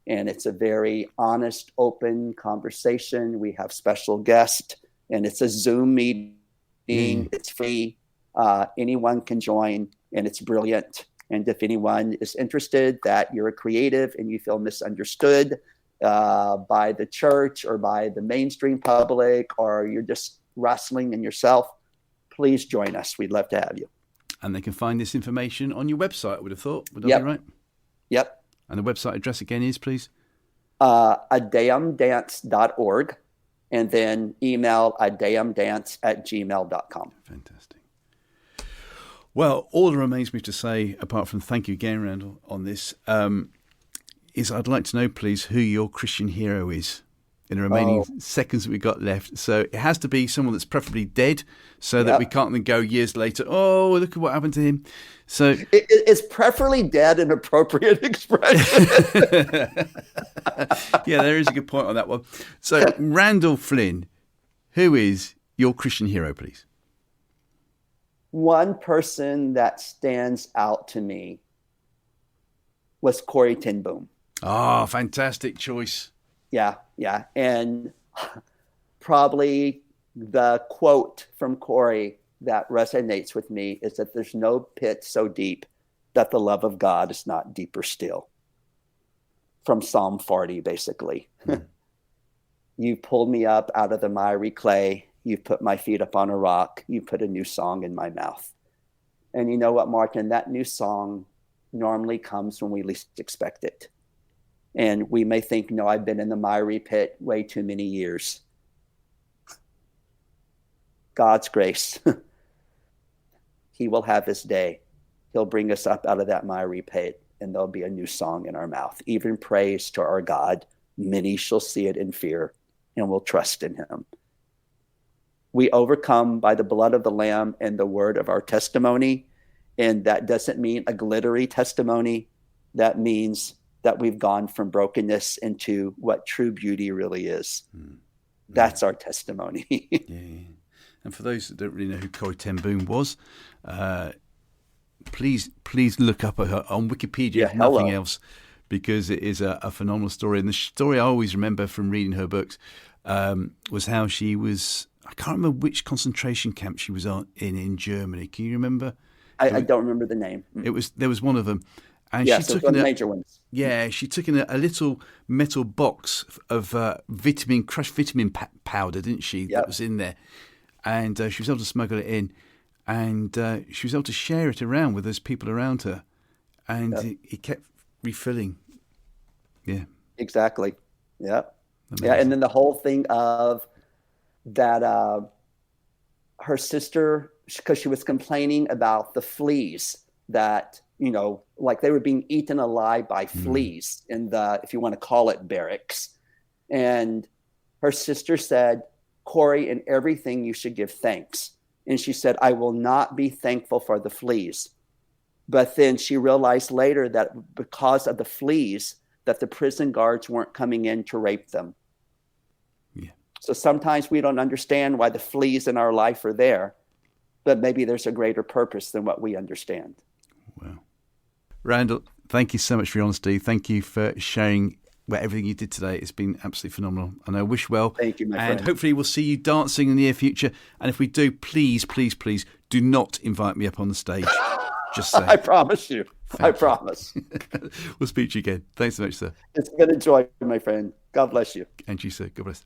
And it's a very honest, open conversation. We have special guests, and it's a Zoom meeting. It's free. Anyone can join, and it's brilliant. And if anyone is interested that you're a creative and you feel misunderstood by the church or by the mainstream public, or you're just wrestling in yourself, please join us. We'd love to have you. And they can find this information on your website, I would have thought. Would that be right? Yep. And the website address again is, please? Deumdance.org, and then email deumdance@gmail.com. Fantastic. Well, all that remains me to say, apart from thank you again, Randall, on this, is I'd like to know, please, who your Christian hero is in the remaining seconds that we've got left. So it has to be someone that's preferably dead, so that we can't then go years later, oh, look at what happened to him. So it's preferably dead an appropriate expression. Yeah, there is a good point on that one. So Randall Flynn, who is your Christian hero, please? One person that stands out to me was Corrie ten Boom. Oh, fantastic choice. Yeah. And probably the quote from Corrie that resonates with me is that there's no pit so deep that the love of God is not deeper still. From Psalm 40, basically. You pulled me up out of the miry clay. You put my feet up on a rock. You put a new song in my mouth. And you know what, Martin? That new song normally comes when we least expect it. And we may think, no, I've been in the miry pit way too many years. God's grace. He will have his day. He'll bring us up out of that miry pit, and there'll be a new song in our mouth. Even praise to our God. Many shall see it in fear, and will trust in him. We overcome by the blood of the Lamb and the word of our testimony. And that doesn't mean a glittery testimony. That means that we've gone from brokenness into what true beauty really is. That's our testimony. Yeah. And for those that don't really know who Corrie ten Boom was, please look up at her on Wikipedia, if nothing else, because it is a phenomenal story. And the story I always remember from reading her books was how she was, I can't remember which concentration camp she was in Germany. Can you remember? I don't remember the name. There was one of them. And yes, she took one of the major ones. Yeah, she took in a little metal box of crushed vitamin powder, didn't she? Yep. That was in there. And she was able to smuggle it in. And she was able to share it around with those people around her. And it kept refilling. Yeah. Exactly. Yep. Amazing. Yeah, and then the whole thing of that her sister, because she was complaining about the fleas that, like they were being eaten alive by fleas in the, if you want to call it, barracks. And her sister said, Corrie, in everything you should give thanks. And she said, I will not be thankful for the fleas. But then she realized later that because of the fleas, that the prison guards weren't coming in to rape them. Yeah. So sometimes we don't understand why the fleas in our life are there, but maybe there's a greater purpose than what we understand. Wow. Randall, thank you so much for your honesty. Thank you for sharing everything you did today. It's been absolutely phenomenal. And I wish well. Thank you, my friend. And hopefully we'll see you dancing in the near future. And if we do, please do not invite me up on the stage. Just say. I promise you. I promise. We'll speak to you again. Thanks so much, sir. It's been a joy, my friend. God bless you. And you, sir. God bless.